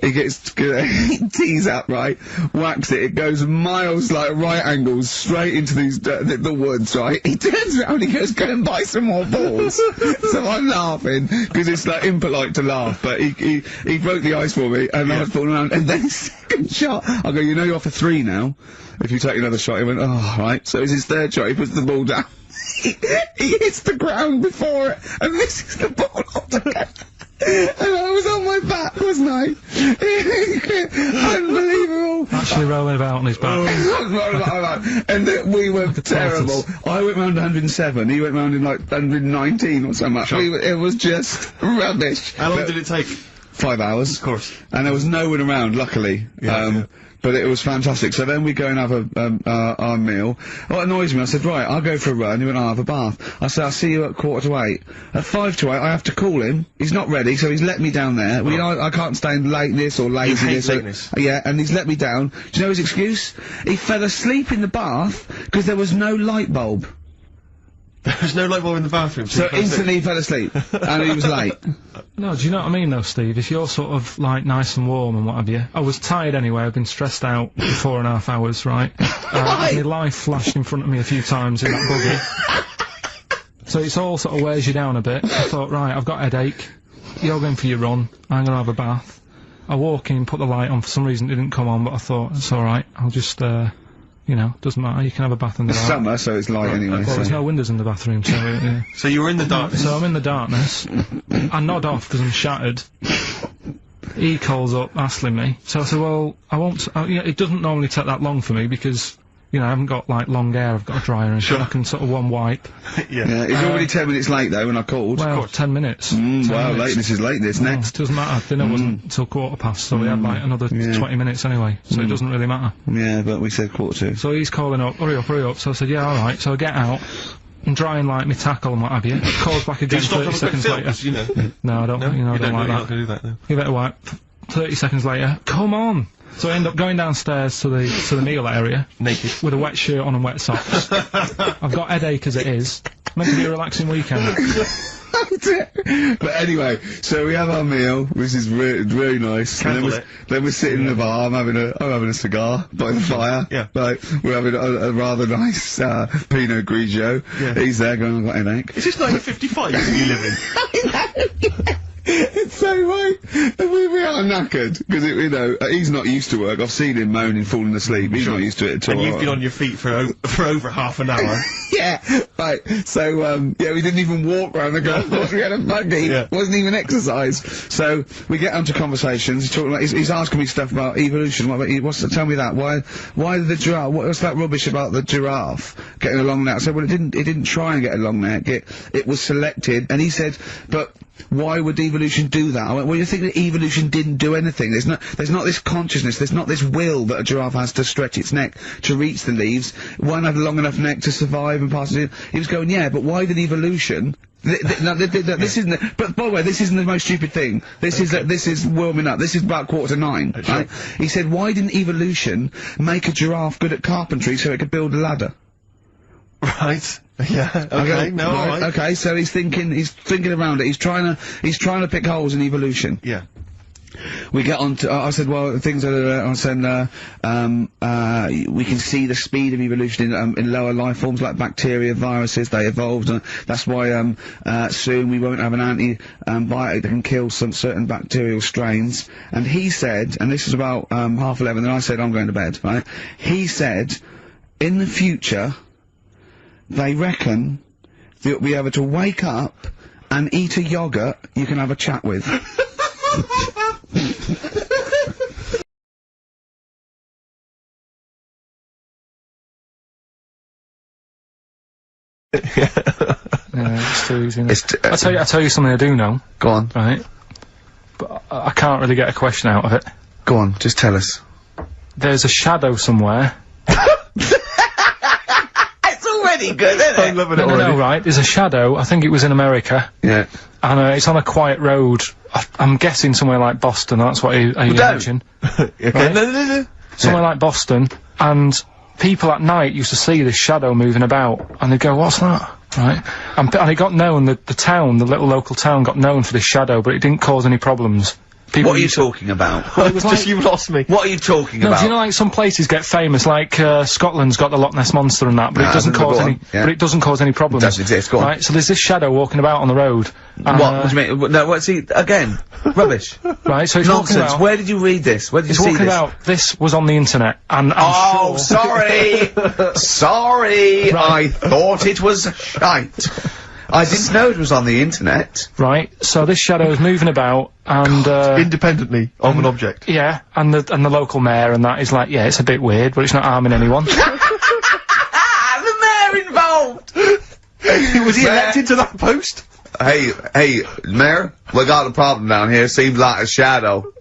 He he tees up, right? Whacks it. It goes miles, like, right angles, straight into these, the woods, right? He turns around, he goes, go and buy some more balls. So I'm laughing, because it's, like, impolite to laugh, but he broke the ice for me, and I was falling around. And then his second shot, I go, you're off for 3 now. If you take another shot, he went, oh, right. So it's his third shot, he puts the ball down. He hits the ground before it and misses the ball altogether. And I was on my back, wasn't I? Unbelievable. Actually rolling about on his back. And we were terrible. I went round 107, he went round in like 119 or something. Sure. It was just rubbish. How long did it take? 5 hours. Of course. And there was no one around, luckily. But it was fantastic. So then we go and have our meal. What annoys me, I said, right, I'll go for a run. He went, I'll have a bath. I said, I'll see you at 7:45. At 7:55, I have to call him. He's not ready, so he's let me down there. Well, you know, I can't stand lateness or laziness. You hate lateness. Yeah, and he's let me down. Do you know his excuse? He fell asleep in the bath because there was no light bulb. There's no light bulb in the bathroom. So instantly he fell asleep. And he was late. No, do you know what I mean though, Steve? If you're sort of, like, nice and warm and what have you. I was tired anyway, I've been stressed out for 4.5 hours, right? My life flashed in front of me a few times in that buggy. So it's all sort of wears you down a bit. I thought, right, I've got a headache. You're going for your run. I'm gonna have a bath. I walk in, put the light on. For some reason it didn't come on, but I thought, it's alright. I'll just, you know, doesn't matter, you can have a bath in the dark. It's summer, so it's light anyway. Well, so. there's no windows in the bathroom, so... Yeah. So you were in the darkness? So I'm in the darkness. I nod off because I'm shattered. He calls up, asking me. So I said, well, I won't... you know, it doesn't normally take that long for me because... You know, I haven't got, like, long hair, I've got a dryer and I can sort of one wipe. Yeah, he's already 10 minutes late, though, when I called. Well, 10 minutes. 10 well, minutes. Lateness is lateness, next. Doesn't matter, dinner wasn't until 7:15, so we had, like, another 20 minutes anyway, so it doesn't really matter. Yeah, but we said 1:45. So he's calling up, hurry up, so I said, yeah, alright, so I get out, and drying, like, my tackle and what have you. Calls back again 30 seconds later. You know. No, I don't, you know, I don't like that. You're not gonna do that, no. You better wipe. 30 seconds later, come on! So I end up going downstairs to the meal area. Naked. With a wet shirt on and wet socks. I've got headache as it is. Meant to be a relaxing weekend. But anyway, so we have our meal, which is really nice. And then we're sitting in the bar. I'm having a cigar by the fire. Yeah. Like, we're having a rather nice Pinot Grigio. Yeah. He's there going, I've got an headache. Is this 1955 that you live in? It's so right. And we are knackered because he's not used to work. I've seen him moaning, falling asleep. He's not used to it at all. And you've been on your feet for over half an hour. Yeah, right. So, we didn't even walk round the golf course. We had a buggy. Yeah. Wasn't even exercise. So, we get onto conversations. He's talking about, he's asking me stuff about evolution. Tell me that. Why the giraffe? What's that rubbish about the giraffe getting a long neck? I said, well, it didn't try and get a long neck. It was selected. And he said, but why would evolution do that? I went, well, you think that evolution didn't do anything? There's not this consciousness, there's not this will that a giraffe has to stretch its neck to reach the leaves. It won't have a long enough neck to survive and pass it in. He was going, yeah, but why did evolution... this isn't. But by the way, this isn't the most stupid thing. This is warming up. This is about 8:45, right? He said, why didn't evolution make a giraffe good at carpentry so it could build a ladder? Right. Yeah. Okay. No. All right. Okay. So he's thinking around it. He's trying to pick holes in evolution. Yeah. We get on to, I said, well, things are, I said, we can see the speed of evolution in lower life forms like bacteria, viruses, they evolved, and that's why, soon we won't have an antibiotic that can kill some certain bacterial strains. And he said, and this was about, 11:30, and I said, I'm going to bed, right? He said, in the future, they reckon that you'll be able to wake up and eat a yogurt you can have a chat with. It's too easy. I'll tell you something I do know. Go on. Right? But I can't really get a question out of it. Go on, just tell us. There's a shadow somewhere. It's already good, isn't it? I'm loving it already. No, right. There's a shadow, I think it was in America. Yeah. And it's on a quiet road. I'm guessing somewhere like Boston, that's what I imagine. Okay. Right? No. Somewhere like Boston, and people at night used to see this shadow moving about, and they'd go, what's that? Right? And it got known, the little local town got known for this shadow, but it didn't cause any problems. People What are you talking about? Just you lost me. What are you talking No, about? do you know, like, some places get famous, like, Scotland's got the Loch Ness Monster and that, but it doesn't cause any, yeah. but it doesn't cause any problems. It doesn't exist, go on. Right? So there's this shadow walking about on the road. And, What do you mean? No, what's he, again? Rubbish. Right, so it's walking Nonsense. about. Where did you read this? Where did you It's see walking this? about, this was on the internet, and Oh, I'm sure... sorry! Sorry! I thought it was shite. I didn't know it was on the internet. Right, so this shadow is moving about, and, Independently of an object. yeah, and the local mayor and that is like, yeah, it's a bit weird, but it's not harming anyone. The mayor involved! Was he elected to that post? Hey, Mayor, we got a problem down here. Seems like a shadow.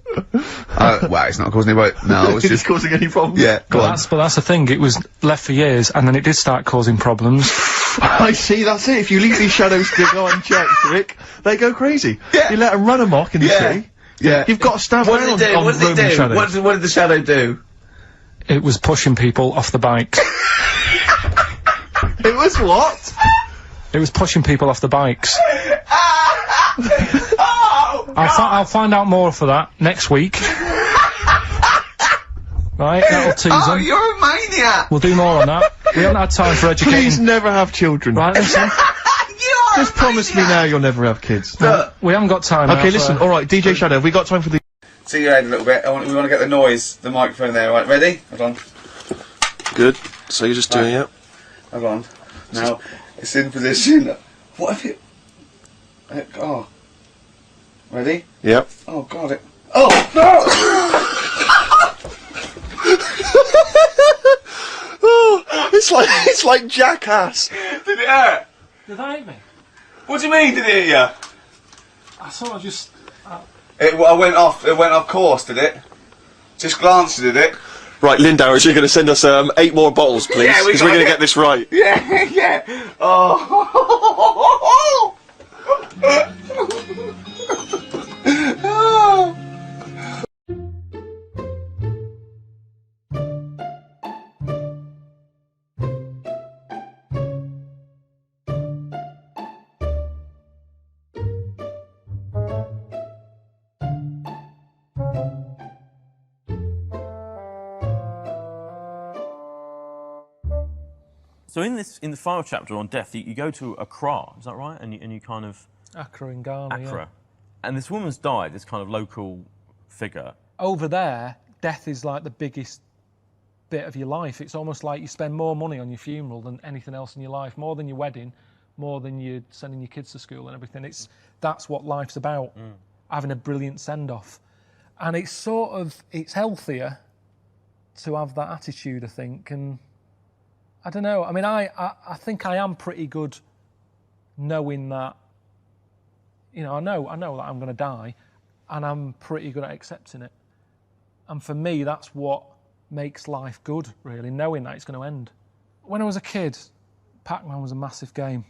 Well, it's not causing any. No, it's Is just it causing any problems? Yeah, go on. But that's the thing, it was left for years, and then it did start causing problems. I see, that's it. If you leave these shadows to go unchecked, Rick, they go crazy. Yeah. You let them run amok in the city. Yeah. You've got to stand What around did it do? on What did it Roman do? shadows. What did the shadow do? It was pushing people off the bikes. It was what? It was pushing people off the bikes. Oh, I'll find out more for that next week. Right, that'll tease oh, them. you're a maniac! We'll do more on that. We haven't had time for educating. Please never have children. Right, listen. You're Just promise me now you'll never have kids. Look. We haven't got time. Okay, now listen. for- Alright, DJ Shadow, have we got time for the... See your head a little bit. We want to get the noise, the microphone there. Right, ready? Hold on. Good. So you're just doing it? Hold on. Now, it's in position. What if it... oh. Ready? Yep. Oh, God, it... Oh, no! Oh, it's like Jackass. Did it hurt? Did that hit me? What do you mean, did it hit you? I thought I just... It went off course, did it? Just glanced at it. Right, Lindauer, you're going to send us 8 more bottles, please, Yeah, because we're going to get this right. Yeah, yeah. Oh. Oh. So in the final chapter on death, you go to Accra, is that right? And you kind of... Accra in Ghana, Accra. yeah. And this woman's died, this kind of local figure. Over there, death is like the biggest bit of your life. It's almost like you spend more money on your funeral than anything else in your life, more than your wedding, more than you sending your kids to school and everything. That's what life's about, having a brilliant send-off. And it's healthier to have that attitude, I think. And I don't know. I mean, I think I am pretty good knowing that, you know, I know that I'm going to die, and I'm pretty good at accepting it. And for me, that's what makes life good, really, knowing that it's going to end. When I was a kid, Pac-Man was a massive game.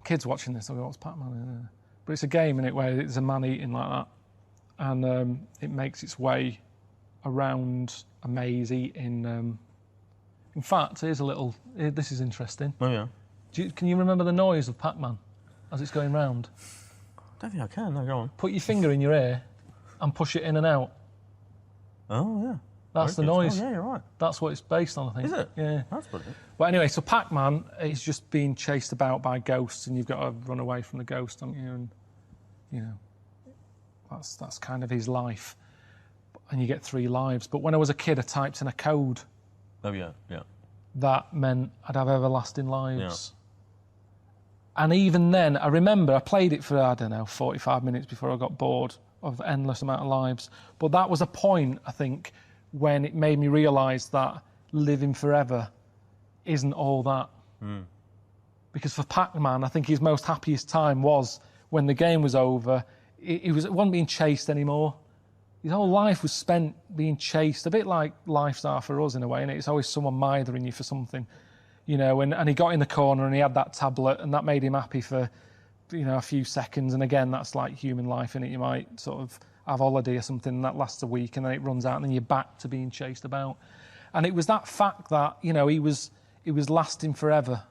Kids watching this, they'll go, what's Pac-Man? But it's a game in it where it's a man eating like that. And it makes its way around a maze eating... in fact, here's a little... This is interesting. Oh, yeah. Can you remember the noise of Pac-Man as it's going round? I don't think I can, no, go on. Put your finger in your ear and push it in and out. Oh, yeah. That's the Very good. noise. Oh, yeah, you're right. That's what it's based on, I think. Is it? Yeah. That's brilliant. But anyway, so Pac-Man is just being chased about by ghosts, and you've got to run away from the ghost, haven't you? And, you know, that's kind of his life. And you get 3 lives. But when I was a kid, I typed in a code. Oh, yeah, yeah. That meant I'd have everlasting lives. Yeah. And even then, I remember I played it for, I don't know, 45 minutes before I got bored of the endless amount of lives. But that was a point, I think, when it made me realise that living forever isn't all that. Because for Pac-Man, I think his most happiest time was when the game was over. It wasn't being chased anymore. His whole life was spent being chased, a bit like lives are for us in a way, and it's always someone mithering you for something, you know, and he got in the corner and he had that tablet and that made him happy for, you know, a few seconds. And again, that's like human life, innit? You might sort of have a holiday or something and that lasts a week and then it runs out and then you're back to being chased about. And it was that fact that, you know, it was lasting forever.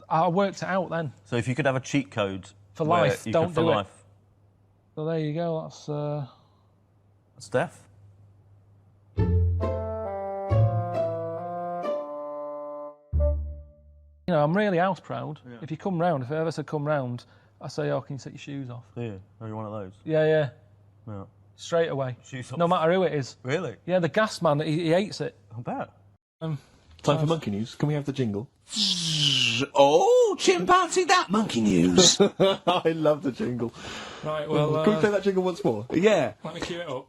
I worked it out then. So if you could have a cheat code... For life, don't do it. Life. So there you go, That's death. You know, I'm really house proud. Yeah. If you come round, if I ever said come round, I say, oh, can you take your shoes off? Yeah, are you one of those? Yeah. Yeah. Straight away. Shoes off. No matter who it is. Really? Yeah, the gas man, he hates it. I bet. Time for monkey news. Can we have the jingle? Oh, chimpanzee, that monkey news. I love the jingle. Right, well... Can we play that jingle once more? Yeah. Let me cue it up.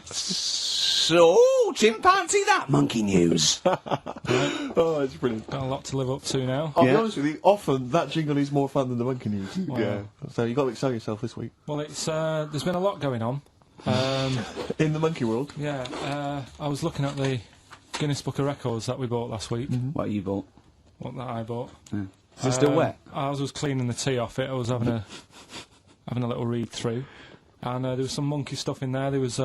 So, chimpanzee, that monkey news. Oh, it's brilliant. Got a lot to live up to now. I'll be honest with you, often that jingle is more fun than the monkey news. Wow. Yeah. So you've got to excel yourself this week. Well, it's there's been a lot going on. In the monkey world? Yeah, I was looking at the Guinness Book of Records that we bought last week. What you bought? What that I bought. Yeah. Is it still wet? I was cleaning the tea off it. I was having a little read through, and there was some monkey stuff in there. There was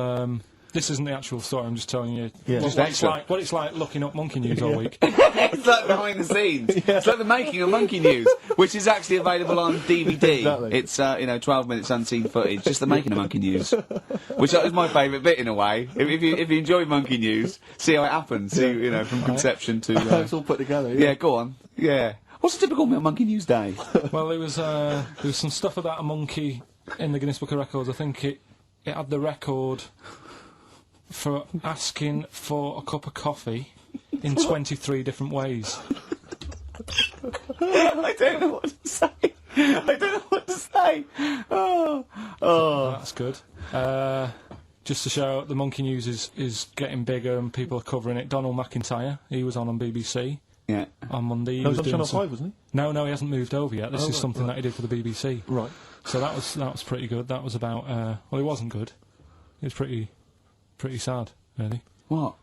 this isn't the actual story. I'm just telling you what it's like looking up monkey news all week. It's like behind the scenes. Yeah. It's like the making of Monkey News, which is actually available on DVD. Exactly. It's 12 minutes unseen footage, just the making of Monkey News, which is my favourite bit in a way. If you enjoy Monkey News, see how it happens. See, from conception to it's all put together. Yeah, go on. Yeah. What's a typical Monkey News day? Well, there was some stuff about a monkey in the Guinness Book of Records. I think it had the record for asking for a cup of coffee in 23 different ways. I don't know what to say. Oh. That's good. Just to show the monkey news is getting bigger and people are covering it. Donald McIntyre, he was on BBC. Yeah. On Monday. He was was on Channel 5, wasn't he? No, he hasn't moved over yet. This is something that he did for the BBC. Right. So that was pretty good. That was about well, it wasn't good. It was pretty sad, really. What?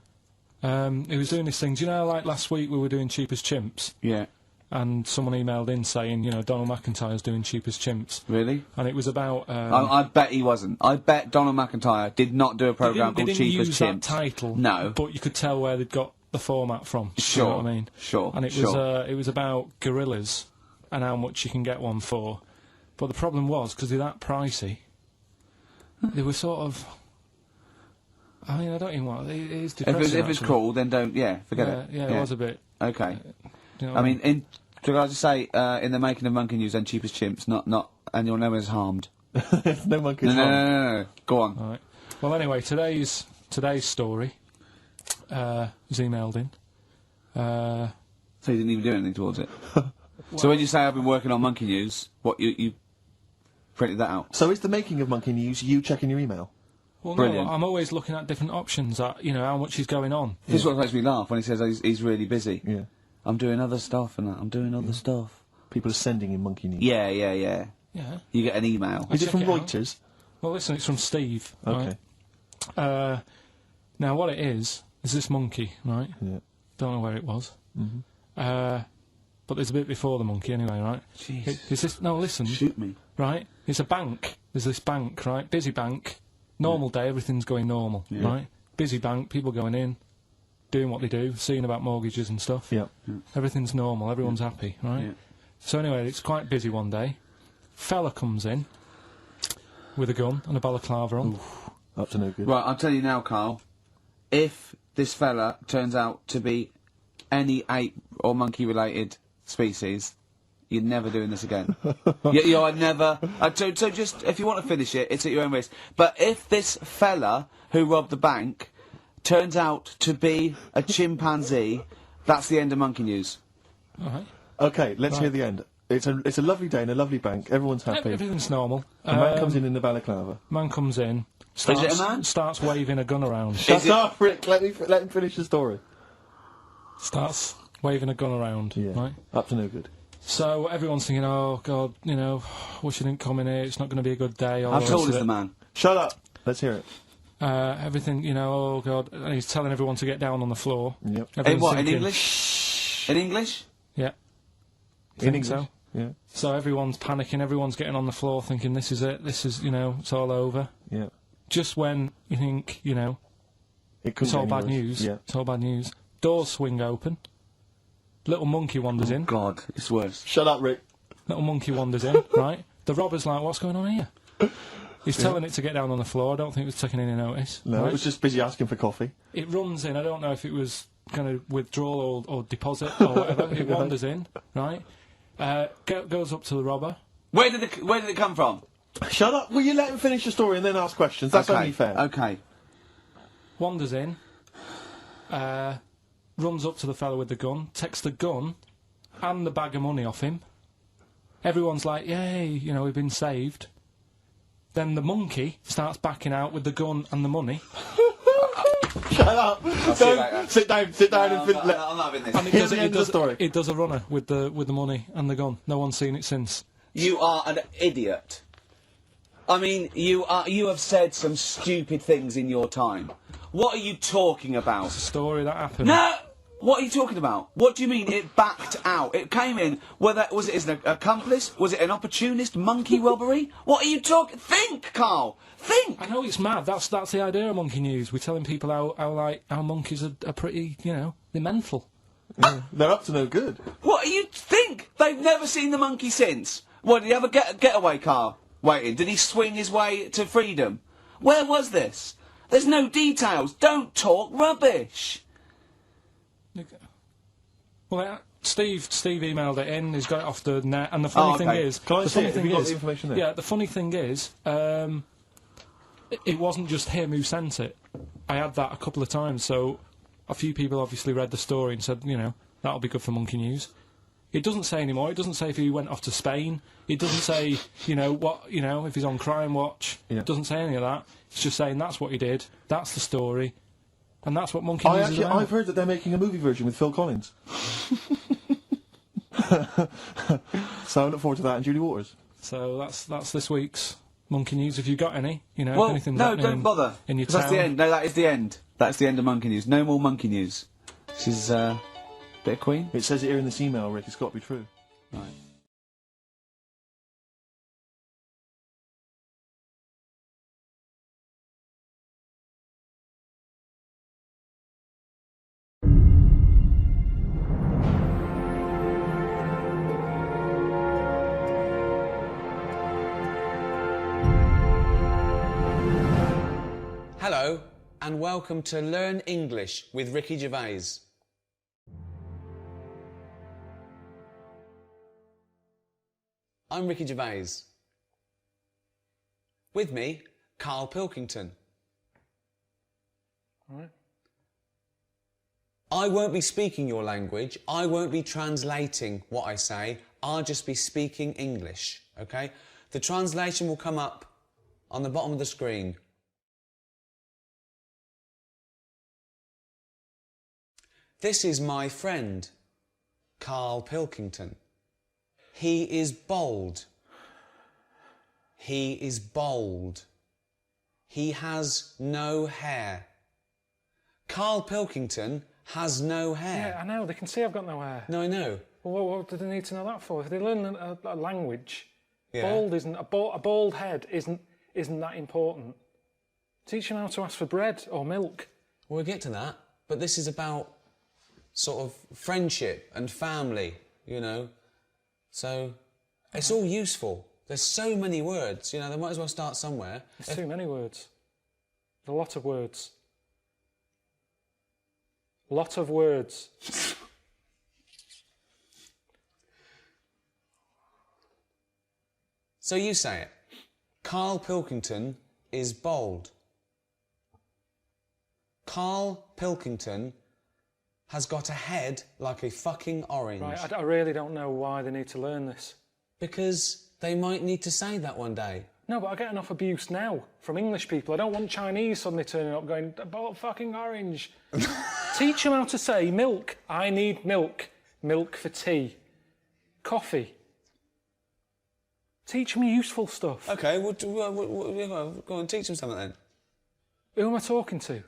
He was doing this thing. Do you know, like last week we were doing Cheap as Chimps? Yeah. And someone emailed in saying, Donald McIntyre's doing Cheap as Chimps. Really? And it was about... I bet he wasn't. I bet Donald McIntyre did not do a programme called Cheap as Chimps. They didn't use that title. No. But you could tell where they'd got the format from. Sure. You know what I mean? Sure. And it was about gorillas and how much you can get one for. But the problem was, because they're that pricey, they were sort of... I mean, I don't even want. It is If depressing. it's cruel, then don't. Yeah, forget it. Yeah, it was a bit. Okay. You know I mean, could I just say, in the making of Monkey News, and cheap as chimps, not, and you'll know when it's harmed. No monkeys. No. Go on. All right. Well, anyway, today's story was emailed in. So you didn't even do anything towards it. So when you say I've been working on Monkey News, what you printed that out? So is the making of Monkey News you checking your email? Well, Brilliant. no, I'm always looking at different options. At how much is going on. This is what makes me laugh when he says he's really busy. Yeah. I'm doing other stuff and that. I'm doing other stuff. People are sending in Monkey News. Yeah. Yeah. You get an email. Is it check from it out. Reuters? Well, listen, it's from Steve. Okay. Right? Now, what it is this monkey, right? Yeah. Don't know where it was. But there's a bit before the monkey, anyway, right? Jeez. Is this? No, listen. Shoot me. Right? It's a bank. There's this bank, right? Busy bank. Normal day, everything's going normal, right? Busy bank, people going in, doing what they do, seeing about mortgages and stuff. Yeah. Everything's normal, everyone's happy, right? Yeah. So anyway, it's quite busy one day. Fella comes in with a gun and a balaclava on. Up to no good. Right, I'll tell you now, Carl. If this fella turns out to be any ape or monkey-related species, you're never doing this again. You're never. So just if you want to finish it, it's at your own risk. But if this fella who robbed the bank turns out to be a chimpanzee, that's the end of Monkey News. All right. Okay, let's hear the end. It's a lovely day in a lovely bank. Everyone's happy. Everything's normal. A man comes in the balaclava. Man comes in. Is it a man? Starts waving a gun around. Shut up, Rick. Let him finish the story. Starts waving a gun around. Yeah. Right. Up to no good. So everyone's thinking, oh God, wish I didn't come in here. It's not going to be a good day. How tall is the man? Shut up. Let's hear it. Everything, oh God, and he's telling everyone to get down on the floor. Yep. In Everyone's what? In thinking, English? In English? Yeah. In Think English. so. Yeah. So everyone's panicking, everyone's getting on the floor thinking this is it, it's all over. Yeah. Just when you think, It couldn't it's all get bad any worse. news. Yeah. It's all bad news. Doors swing open. Little monkey wanders in. God, it's worse. Shut up, Rick. Little monkey wanders in, right? The robber's like, what's going on here? He's telling it to get down on the floor. I don't think it was taking any notice. No, right? it was just busy asking for coffee. It runs in. I don't know if it was kind of withdrawal or deposit or whatever. It wanders in, right? Goes up to the robber. Where did it come from? Shut up. Will you let him finish the story and then ask questions? That's okay. only fair. Okay. Wanders in. Runs up to the fella with the gun. Takes the gun and the bag of money off him. Everyone's like, yay, we've been saved. Then the monkey starts backing out with the gun and the money. Shut up. see you later. Sit down and I'm not having this. And Here's the end of the story. It does a runner with the money and the gun. No one's seen it since. You are an idiot. I mean, you have said some stupid things in your time. What are you talking about? It's a story that happened. No! What are you talking about? What do you mean it backed out? It came in, was it as an accomplice? Was it an opportunist monkey robbery? What are you talking? Think, Carl! Think! I know it's mad. That's the idea of Monkey News. We're telling people how monkeys are pretty, they're mental. Yeah. They're up to no good. What do you think? They've never seen the monkey since. What, did he have a getaway car waiting? Did he swing his way to freedom? Where was this? There's no details. Don't talk rubbish. Well, Steve emailed it in. He's got it off the net, and the funny thing is, Can I the see funny it? Have thing you got is, the information there? yeah, the funny thing is, it wasn't just him who sent it. I had that a couple of times, so a few people obviously read the story and said, that'll be good for Monkey News. It doesn't say anymore. It doesn't say if he went off to Spain. It doesn't say, if he's on Crime Watch. Yeah. It doesn't say any of that. It's just saying that's what he did. That's the story. And that's what Monkey News is about. I've heard that they're making a movie version with Phil Collins. So I look forward to that and Julie Waters. So that's this week's Monkey News. If you've got any, if Well, anything's no, happening don't bother. in your 'Cause town. that's the end. No, that is the end. That's the end of Monkey News. No more Monkey News. This is, bit of Queen. It says it here in this email, Rick. It's got to be true. Right. Hello, and welcome to Learn English with Ricky Gervais. I'm Ricky Gervais. With me, Karl Pilkington. All right. I won't be speaking your language. I won't be translating what I say. I'll just be speaking English, okay? The translation will come up on the bottom of the screen. This is my friend, Karl Pilkington. He is bold. He is bold. He has no hair. Karl Pilkington has no hair. Yeah, I know. They can see I've got no hair. No, I know. Well, what do they need to know that for? If they learn a language, Yeah. bald isn't a bald head isn't that important. Teach them how to ask for bread or milk. We'll get to that, but this is about sort of friendship and family, you know. So it's all useful. There's so many words, you know. They might as well start somewhere. There's too many words. A lot of words. Lot of words. So you say it. Karl Pilkington is bold. Karl Pilkington has got a head like a fucking orange. Right, I really don't know why they need to learn this. Because they might need to say that one day. No, but I get enough abuse now from English people. I don't want Chinese suddenly turning up going, fucking orange. Teach them how to say milk. I need milk. Milk for tea. Coffee. Teach them useful stuff. Okay, well, go on, teach them something then. Who am I talking to?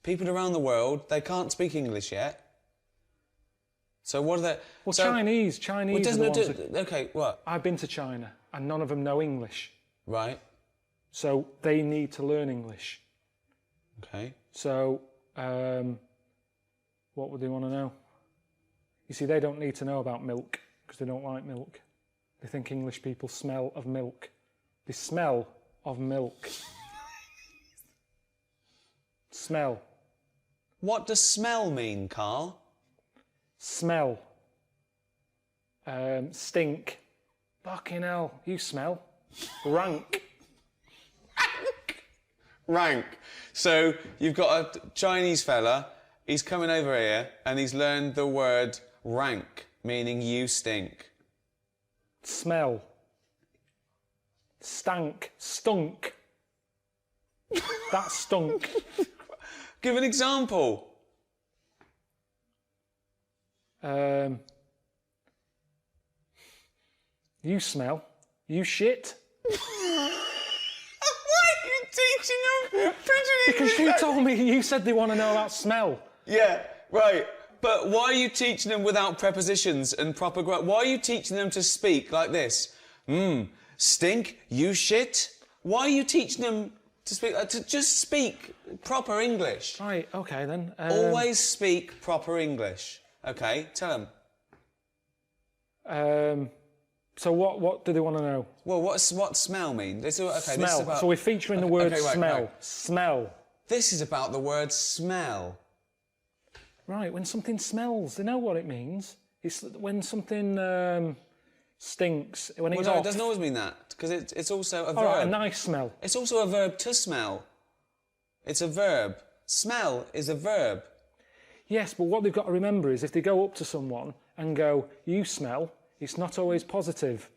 People around the world, they can't speak English yet. So what are they... Well, so, Chinese well, are the doesn't ones it do, okay, what? I've been to China and none of them know English. Right. So they need to learn English. Okay. So, what would they want to know? You see, they don't need to know about milk because they don't like milk. They think English people smell of milk. They smell of milk. Smell. What does smell mean, Karl? Smell. Stink. Fucking hell, you smell. Rank. Rank. So you've got a Chinese fella, he's coming over here and he's learned the word rank, meaning you stink. Smell. Stank. Stunk. That stunk. Give an example. You smell. You shit. Why are you teaching them? Because you told me, you said they want to know about smell. Yeah, right. But why are you teaching them without prepositions and proper Why are you teaching them to speak like this? Stink, you shit. Why are you teaching them to speak, to just speak proper English? Right, okay then. Always speak proper English. Okay, tell them. So what do they want to know? Well, what smell mean? Okay, smell. This is about, So we're featuring the word okay, right, smell. right. Smell. This is about the word smell. Right, when something smells, they know what it means. It's when something stinks, when it's Well, no, off. it doesn't always mean that, because it's also a verb. All right, a nice smell. It's also a verb to smell. It's a verb. Smell is a verb. Yes, but what they've got to remember is if they go up to someone and go, you smell, it's not always positive.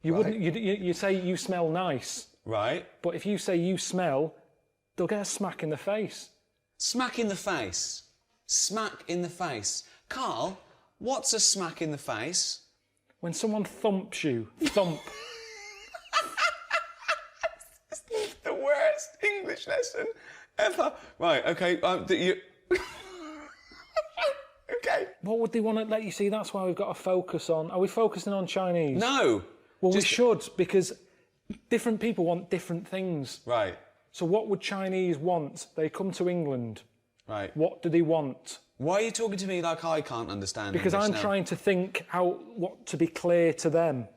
You Right. wouldn't, you say you smell nice, Right. but if you say you smell, they'll get a smack in the face. Smack in the face. Smack in the face. Karl, what's a smack in the face? When someone thumps you, thump. The worst English lesson ever. Right, okay. Okay. What would they want to let you see? That's why we've got to focus on. Are we focusing on Chinese? No. Well, we should, because different people want different things. Right. So what would Chinese want? They come to England. Right. What do they want? Why are you talking to me like I can't understand Because English I'm now? trying to think what to be clear to them.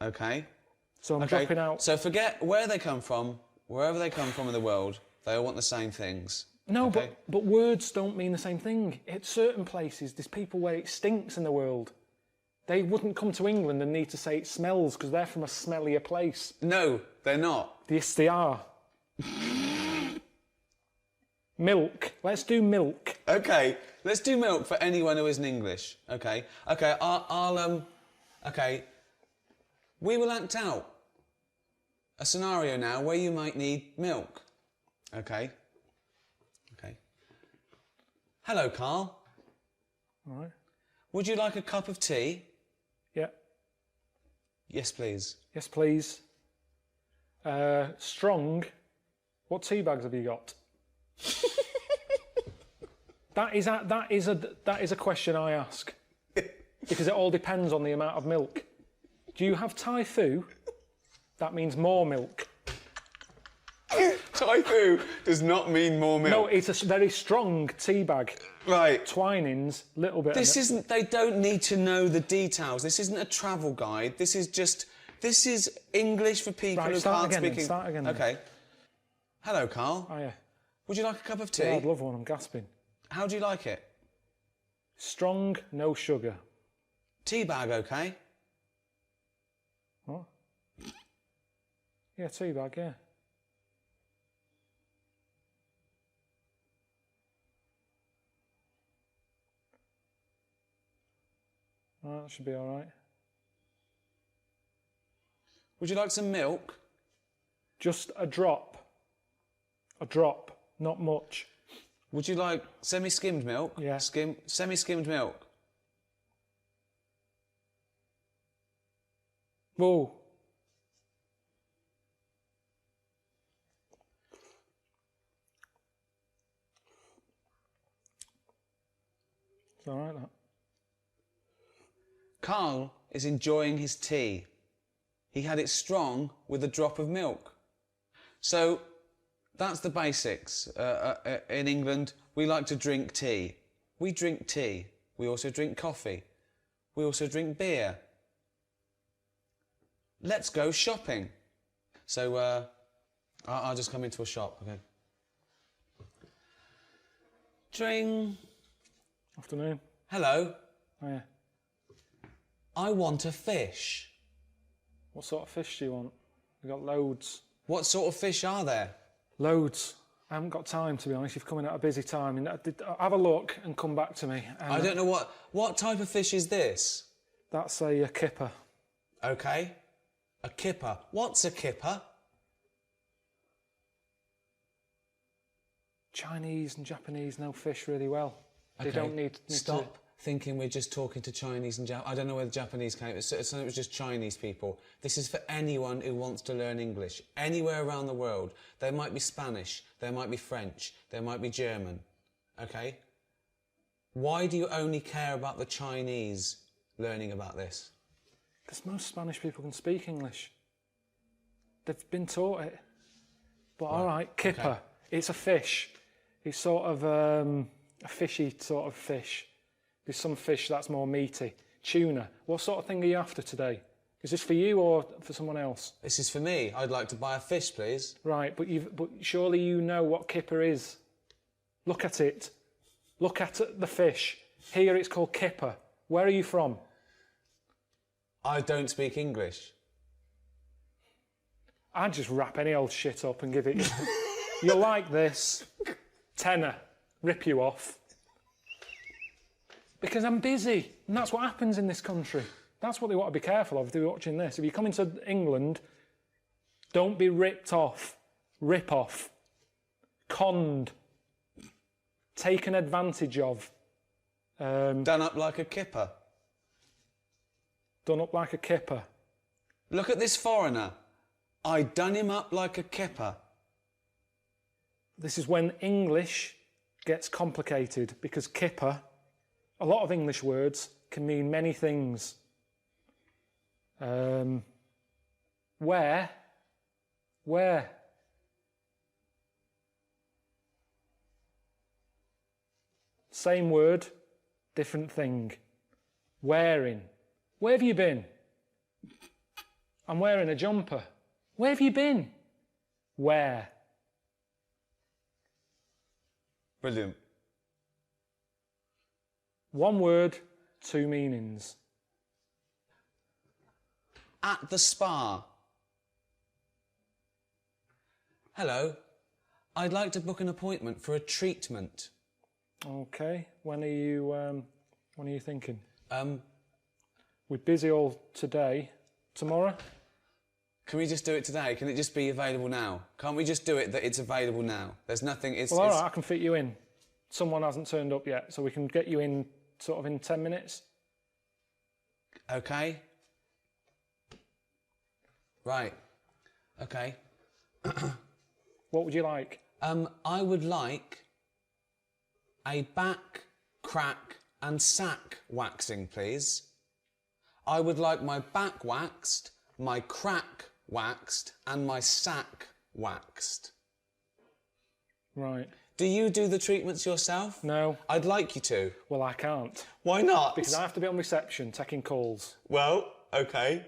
Okay. So I'm dropping out. So forget where they come from, wherever they come from in the world. They all want the same things. No, Okay. but words don't mean the same thing. At certain places, there's people where it stinks in the world. They wouldn't come to England and need to say it smells because they're from a smellier place. No, they're not. Yes, they are. Milk. Let's do milk. Okay, let's do milk for anyone who isn't English. Okay, okay. We will act out a scenario now where you might need milk. Okay. Okay. Hello, Carl. All right. Would you like a cup of tea? Yeah. Yes, please. Yes, please. Strong. What tea bags have you got? That is a question I ask because it all depends on the amount of milk. Do you have Thai foo? That means more milk. Thai foo does not mean more milk. No, it's a very strong tea bag. Right. Twinings, little bit. This isn't. They don't need to know the details. This isn't a travel guide. This is English for people Right, who start can't again speak. start again. Okay. Hello, Carl. Oh yeah. Would you like a cup of tea? Yeah, I'd love one. I'm gasping. How do you like it? Strong, no sugar. Tea bag, okay? What? Yeah, tea bag. Yeah. Right, that should be all right. Would you like some milk? Just a drop. A drop, not much. Would you like semi-skimmed milk? Yeah. Semi-skimmed milk. Whoa. It's all right, that. Carl is enjoying his tea. He had it strong with a drop of milk. So that's the basics. In England, we like to drink tea. We drink tea. We also drink coffee. We also drink beer. Let's go shopping. So I'll just come into a shop, okay? Dring. Afternoon. Hello. Oh, yeah. I want a fish. What sort of fish do you want? We've got loads. What sort of fish are there? Loads. I haven't got time, to be honest. You've come in at a busy time. And have a look and come back to me. And I don't know what type of fish is this? That's a kipper. Okay. A kipper. What's a kipper? Chinese and Japanese know fish really well. They Okay. don't need Stop thinking we're just talking to Chinese and I don't know where the Japanese came. It was just Chinese people. This is for anyone who wants to learn English. Anywhere around the world. There might be Spanish. There might be French. There might be German. Okay? Why do you only care about the Chinese learning about this? Because most Spanish people can speak English. They've been taught it. But all right, kipper. okay. It's a fish. It's sort of a fishy sort of fish. There's some fish that's more meaty. Tuna. What sort of thing are you after today? Is this for you or for someone else? This is for me. I'd like to buy a fish, please. Right, but surely you know what kipper is. Look at it. Look at the fish. Here it's called kipper. Where are you from? I don't speak English. I'd just wrap any old shit up and give it you. You'll like this. Tenner. Rip you off. Because I'm busy. And that's what happens in this country. That's what they want to be careful of if they're watching this. If you come into England, don't be ripped off. Rip off. Conned. Taken advantage of. Done up like a kipper. Done up like a kipper. Look at this foreigner. I done him up like a kipper. This is when English gets complicated because kipper, a lot of English words can mean many things. Where? Same word, different thing. Wearing. Where have you been? I'm wearing a jumper. Where have you been? Where? Brilliant. One word, two meanings. At the spa. Hello. I'd like to book an appointment for a treatment. Okay. When are you thinking? We're busy all today. Tomorrow? Can we just do it today? Can it just be available now? Can't we just do it that it's available now? There's nothing... Well, all right, I can fit you in. Someone hasn't turned up yet, so we can get you in sort of in 10 minutes. Okay. Right. Okay. What would you like? I would like a back, crack and sack waxing, please. I would like my back waxed, my crack waxed and my sack waxed. Right. Do you do the treatments yourself? No. I'd like you to. Well, I can't. Why not? Because I have to be on reception taking calls. Well, okay.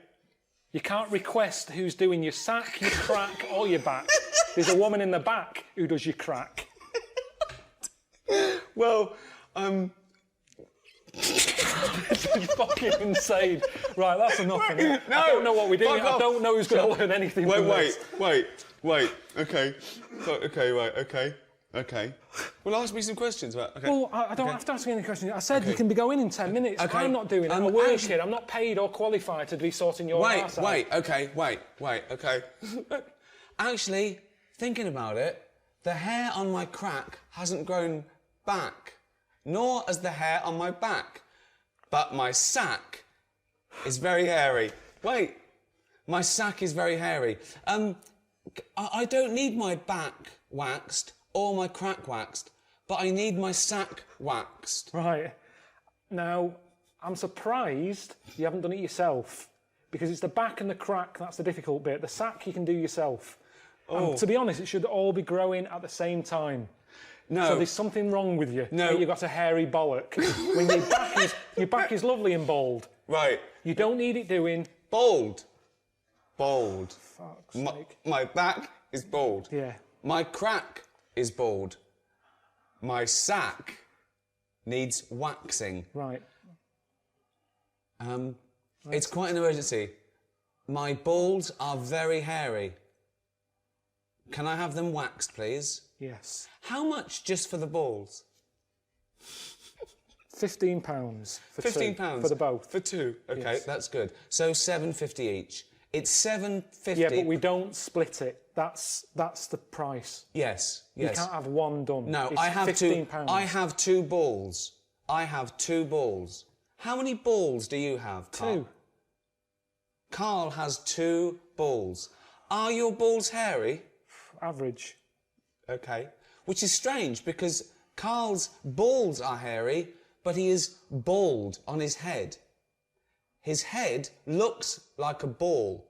You can't request who's doing your sack, your crack or your back. There's a woman in the back who does your crack. Well, This is fucking insane. Right, that's enough. No, I don't know what we're doing. fuck I off. don't know who's going to learn anything from this. Wait. Okay. Okay. Well, ask me some questions about... Okay. Well, I don't have to ask you any questions. I said you can be going in 10 minutes. Okay. I'm not doing it. I'm a work kid. I'm not paid or qualified to be sorting your arse out. Wait, okay. Actually, thinking about it, the hair on my crack hasn't grown back, nor has the hair on my back. But my sack is very hairy. Wait, my sack is very hairy. I don't need my back waxed or my crack waxed, but I need my sack waxed. Right. Now, I'm surprised you haven't done it yourself, because it's the back and the crack that's the difficult bit. The sack you can do yourself. Oh. And to be honest, it should all be growing at the same time. No. So there's something wrong with you. No. You've got a hairy bollock. When your back is lovely and bold. Right. You don't need it doing. Bold. Fuck's sake. My back is bald. Yeah. My crack is bald. My sack needs waxing. Right. It's quite an emergency. My balls are very hairy. Can I have them waxed, please? Yes. How much just for the balls? £15 for £15 two, for the both. For two. Okay, Yes. that's good. So £7.50 each. It's £7.50. Yeah, but we don't split it. That's the price. Yes. You can't have one done. No, It's I have £15. two. I have two balls. How many balls do you have, Carl? Two. Carl has 2 balls. Are your balls hairy? Average. Okay. Which is strange because Carl's balls are hairy, but he is bald on his head. His head looks like a ball.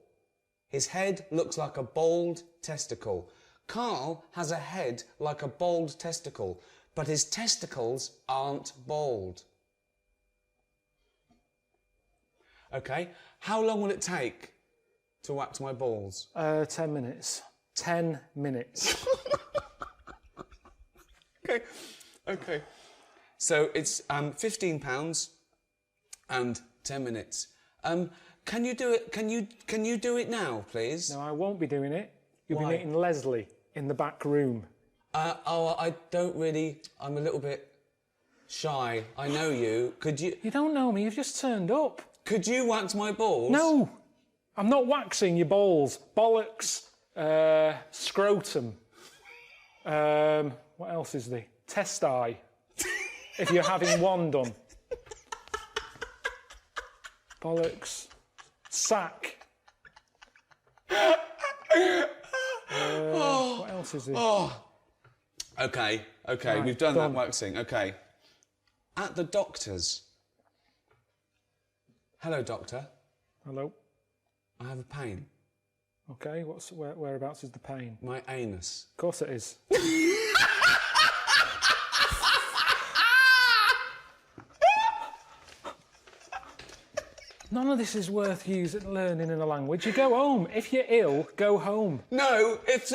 His head looks like a bald testicle. Carl has a head like a bald testicle, but his testicles aren't bald. Okay. How long will it take to wax my balls? 10 minutes. 10 minutes. Okay. So it's £15 and 10 minutes. Can you do it? Can you do it now, please? No, I won't be doing it. You'll Why? be meeting Leslie in the back room. I don't really. I'm a little bit shy. I know you. Could you? You don't know me. You've just turned up. Could you wax my balls? No, I'm not waxing your balls. Bollocks. Scrotum. What else is there? Testi. If you're having one done. Bollocks. Sack. What else is there? Okay. Right, We've done done. that waxing. Okay. At the doctor's. Hello, doctor. Hello. I have a pain. Okay, whereabouts is the pain? My anus. Of course it is. None of this is worth learning in a language. You go home. If you're ill, go home. No, if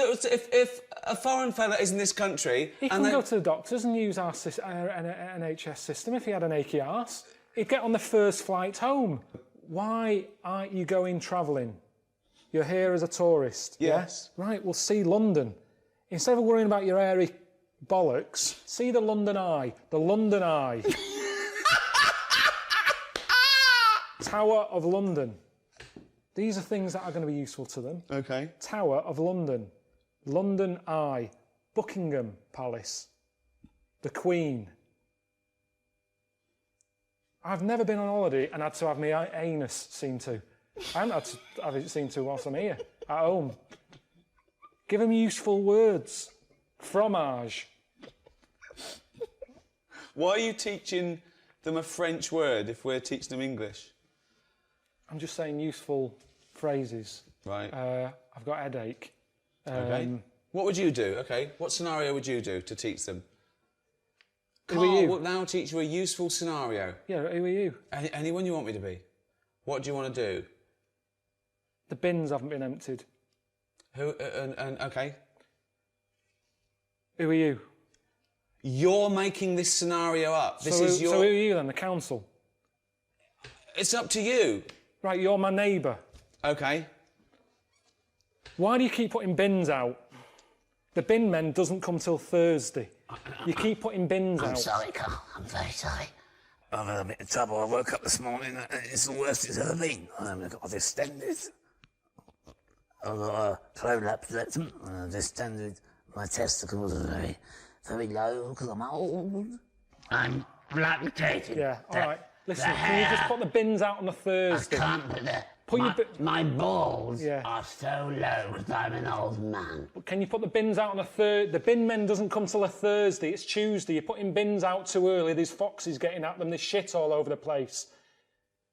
a foreign fella is in this country... He can go to the doctors and use our NHS system if he had an achy arse. He'd get on the first flight home. Why aren't you going travelling? You're here as a tourist. Yes. Yeah? Right, well, see London. Instead of worrying about your airy bollocks, see the London Eye. The London Eye. Tower of London. These are things that are going to be useful to them. Okay. Tower of London. London Eye. Buckingham Palace. The Queen. I've never been on holiday and had to have my anus seen to. I haven't had to have it seen to whilst I'm here, at home. Give them useful words. Fromage. Why are you teaching them a French word if we're teaching them English? I'm just saying useful phrases. Right. I've got a headache. Okay. What would you do? Okay. What scenario would you do to teach them? Who are Carl you? will now teach you a useful scenario. Yeah, who are you? Anyone you want me to be. What do you want to do? The bins haven't been emptied. Who? Okay. Who are you? You're making this scenario up. This So is your. who are you then? The council? It's up to you. Right, you're my neighbour. Okay. Why do you keep putting bins out? The bin men doesn't come till Thursday. You keep putting bins out. I'm sorry, Carl. I'm very sorry. I've had a bit of trouble. I woke up this morning and it's the worst it's ever been. I've got distended. I've got a prolapse rectum and I've distended. My testicles are very, very low because I'm old. I'm lactating. Yeah, all right. Listen, can you just put the bins out on a Thursday? I can't put that. Put your My balls Yeah. are so low because I'm an old man. Can you put the bins out on a The bin men doesn't come till a Thursday. It's Tuesday. You're putting bins out too early. There's foxes getting at them. There's shit all over the place.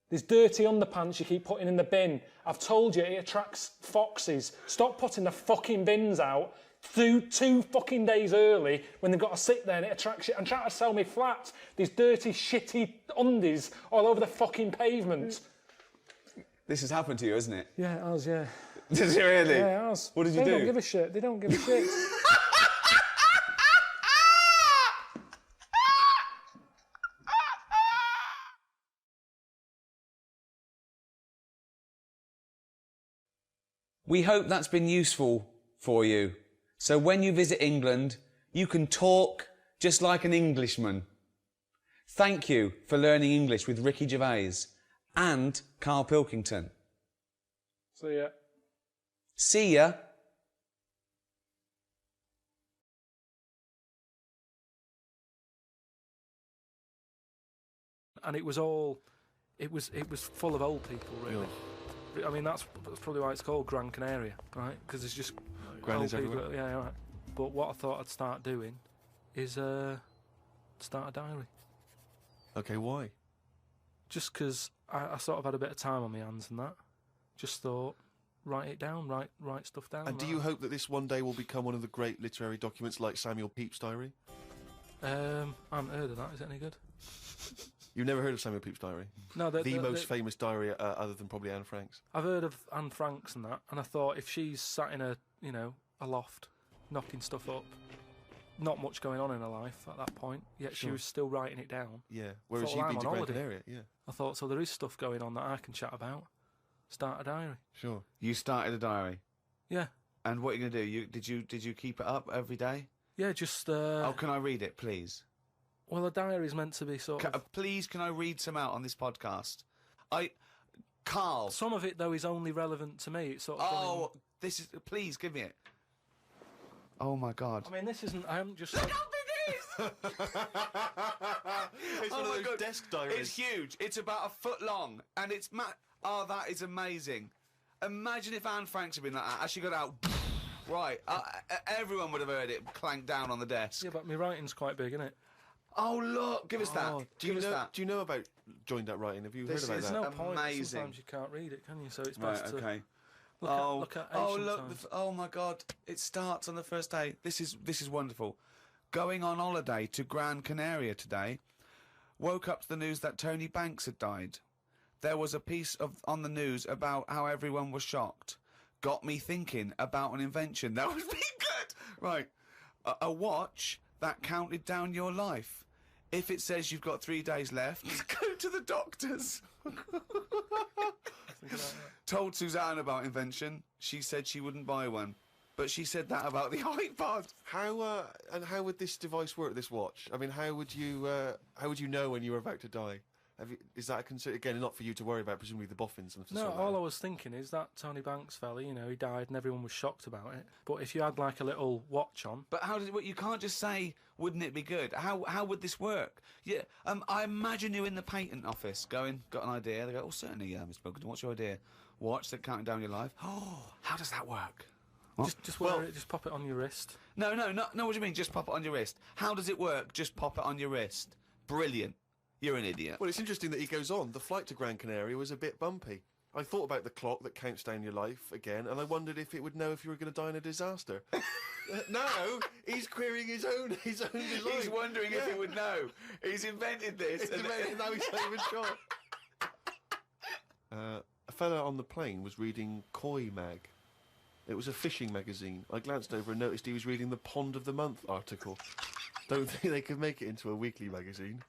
There's dirty underpants you keep putting in the bin. I've told you it attracts foxes. Stop putting the fucking bins out two fucking days early when they've got to sit there and it attracts shit. I'm trying to sell me flat. There's dirty, shitty undies all over the fucking pavement. This has happened to you, hasn't it? Yeah, it has, yeah. Did you really? Yeah, it has. What did you do? They don't give a shit. They don't give a shit. We hope that's been useful for you. So when you visit England, you can talk just like an Englishman. Thank you for learning English with Ricky Gervais and Karl Pilkington. So, yeah. See ya. And it was full of old people, really. I mean, that's probably why it's called Gran Canaria, right? Because it's just Grannies old people. everywhere. Yeah, right. But what I thought I'd start doing is start a diary. Okay, why? Just because I sort of had a bit of time on my hands and that. Just thought, write it down, write stuff down. And do you hope that this one day will become one of the great literary documents like Samuel Pepys' diary? I haven't heard of that. Is it any good? You've never heard of Samuel Pepys' diary? No, the most famous diary other than probably Anne Frank's. I've heard of Anne Frank's and that, and I thought if she's sat in a loft, knocking stuff up, not much going on in her life at that point, yet she was still writing it down. Yeah, whereas Thought, you've well, been I'm to on Gran holiday. Canaria, yeah. I thought, so there is stuff going on that I can chat about. Start a diary. Sure. You started a diary. Yeah. And what are you going to do? Did you keep it up every day? Yeah, just... Oh, can I read it, please? Well, a diary is meant to be sort of... Please, can I read some out on this podcast? Carl. Some of it, though, is only relevant to me. It's sort of... Oh, this is... Please, give me it. Oh, my God. I mean, this isn't... I haven't just... It's one of those desk diaries. It's huge. It's about a foot long. And it's... Oh, that is amazing. Imagine if Anne Franks had been like that. As she got out... Right. Everyone would have heard it clank down on the desk. Yeah, but my writing's quite big, isn't it? Oh, look. Give us that. Do you know about joined up writing? Have you heard about There's that? no point. Amazing. Sometimes you can't read it, can you? So it's Right, best okay. to look at ancient times. Oh my God! It starts on the first day. This is wonderful. Going on holiday to Gran Canaria today. Woke up to the news that Tony Banks had died. there was a piece on the news about how everyone was shocked. Got me thinking about an invention that would be good. Right. A watch that counted down your life. If it says you've got 3 days left, go to the doctors. Told Suzanne about invention. She said she wouldn't buy one. But she said that about the iPod. How would this device work, this watch? I mean, how would you know when you were about to die? Is that a concern? Again, not for you to worry about, presumably the boffins and stuff. No, like that. all I was thinking is that Tony Banks fella, you know, he died and everyone was shocked about it. But if you had like a little watch on... But how does it work? You can't just say, wouldn't it be good? How would this work? Yeah, I imagine you in the patent office going, got an idea. They go, oh, certainly, Mr. Pilkington, what's your idea? Watch that counting down your life. Oh, how does that work? Just wear it, just pop it on your wrist. No, what do you mean, just pop it on your wrist? How does it work? Just pop it on your wrist. Brilliant. You're an idiot. Well, it's interesting that he goes on. The flight to Gran Canaria was a bit bumpy. I thought about the clock that counts down your life again, and I wondered if it would know if you were going to die in a disaster. Now he's querying his own design. He's wondering if it would know. He's invented this. Now he's not even sure. A fella on the plane was reading Koi Mag. It was a fishing magazine. I glanced over and noticed he was reading the Pond of the Month article. Don't think they could make it into a weekly magazine.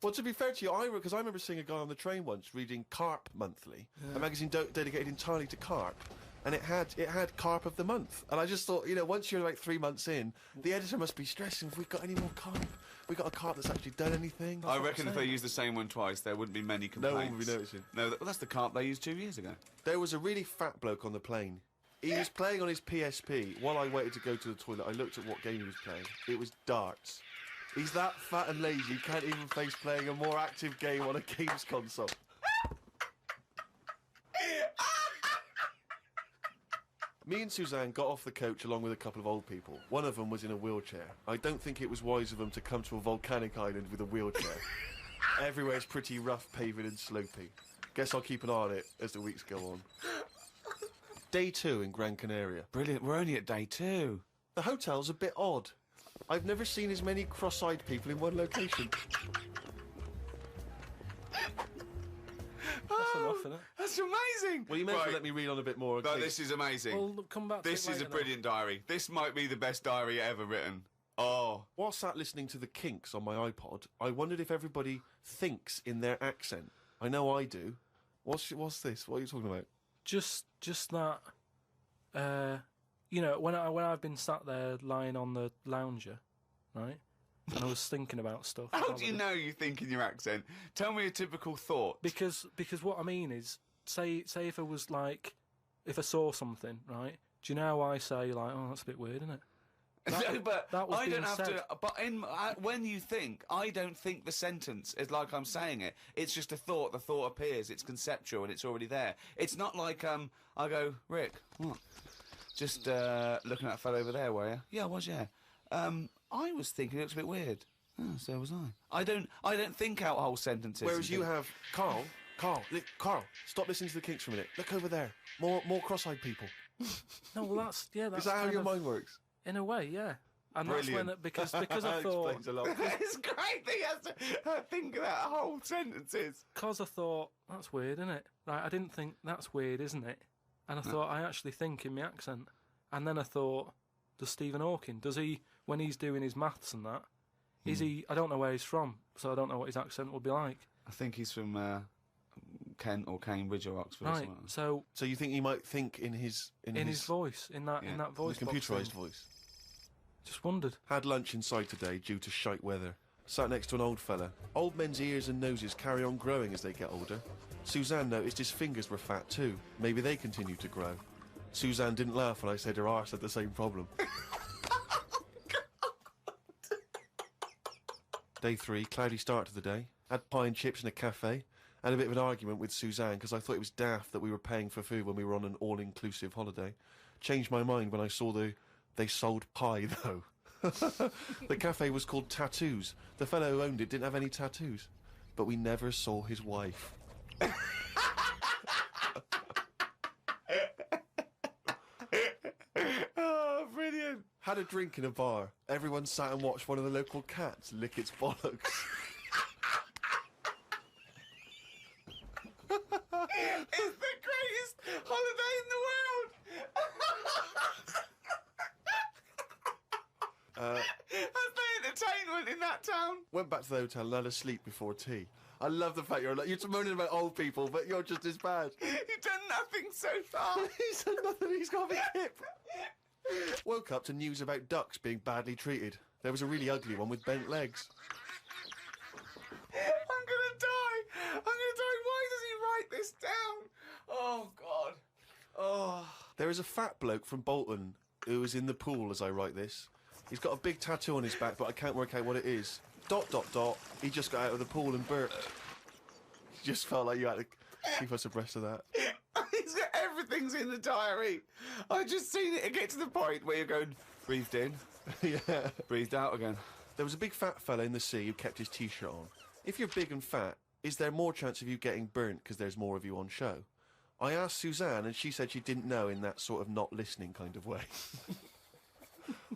Well, to be fair to you, because I remember seeing a guy on the train once reading Carp Monthly, a magazine dedicated entirely to carp, and it had Carp of the Month. And I just thought, you know, once you're like 3 months in, the editor must be stressing, have we got any more carp? We got a carp that's actually done anything? I reckon if they used the same one twice, there wouldn't be many complaints. No one would be noticing. No, that's the carp they used 2 years ago. There was a really fat bloke on the plane. He was playing on his PSP. While I waited to go to the toilet, I looked at what game he was playing. It was darts. He's that fat and lazy, he can't even face playing a more active game on a games console. Me and Suzanne got off the coach along with a couple of old people. One of them was in a wheelchair. I don't think it was wise of them to come to a volcanic island with a wheelchair. Everywhere's pretty rough paving and slopey. Guess I'll keep an eye on it as the weeks go on. Day 2 in Gran Canaria. Brilliant, we're only at day 2. The hotel's a bit odd. I've never seen as many cross-eyed people in one location. That's enough, isn't it? That's amazing! Well, you may as well let me read on a bit more. No, this is amazing. Well, come back to This it is a later brilliant diary. This might be the best diary ever written. Oh. While sat listening to the Kinks on my iPod, I wondered if everybody thinks in their accent. I know I do. What's this? What are you talking about? Just that, you know, when I've been sat there lying on the lounger, right, and I was thinking about stuff. How do you know you think in your accent? Tell me a typical thought. Because what I mean is, say if I was like, if I saw something, right? Do you know how I say like, oh, that's a bit weird, isn't it? No, but that was I don't being have said. to. But when you think, I don't think the sentence is like I'm saying it. It's just a thought. The thought appears. It's conceptual and it's already there. It's not like I go, Rick, what? Just looking at that fellow over there, were you? Yeah, I was. Yeah. I was thinking it looks a bit weird. Oh, so was I. I don't think out whole sentences. Whereas you have Carl, stop listening to the Kinks for a minute. Look over there. More cross-eyed people. No, well that's Is that how your mind works? In a way, yeah. And Brilliant. that's when because I thought Explains a lot. It's great that he has to think of that whole sentences. because I thought that's weird, isn't it? Like I didn't think that's weird, isn't it? And I thought I actually think in my accent. And then I thought, does Stephen Hawking, does he when he's doing his maths and that? Is he? I don't know where he's from, so I don't know what his accent would be like. I think he's from Kent or Cambridge or Oxford. Or Right. something like that. So You think he might think in his voice, in that voice, his box computerised thing. voice? Just wondered. Had lunch inside today due to shite weather. Sat next to an old fella. Old men's ears and noses carry on growing as they get older. Suzanne noticed his fingers were fat too. Maybe they continue to grow. Suzanne didn't laugh when I said her arse had the same problem. Day 3, cloudy start to the day. Had pie and chips in a cafe. Had a bit of an argument with Suzanne because I thought it was daft that we were paying for food when we were on an all-inclusive holiday. Changed my mind when I saw they sold pie, though. The cafe was called Tattoos. The fellow who owned it didn't have any tattoos. But we never saw his wife. Oh, brilliant. Had a drink in a bar. Everyone sat and watched one of the local cats lick its bollocks. It's the greatest holiday in the world. That's the entertainment in that town. Went back to the hotel and had a sleep before tea. I love the fact you're moaning about old people, but you're just as bad. You've done nothing so far. He's done nothing, he's got a big hip. Woke up to news about ducks being badly treated. There was a really ugly one with bent legs. I'm gonna die. Why does he write this down? Oh, God. Oh. There is a fat bloke from Bolton who is in the pool as I write this. He's got a big tattoo on his back, but I can't work out what it is. ... He just got out of the pool and burped. You just felt like you had to keep us abreast of that. Everything's in the diary. I just seen it get to the point where you're going, breathed in, Yeah. breathed out again. There was a big fat fella in the sea who kept his T-shirt on. If you're big and fat, is there more chance of you getting burnt because there's more of you on show? I asked Suzanne, and she said she didn't know in that sort of not listening kind of way.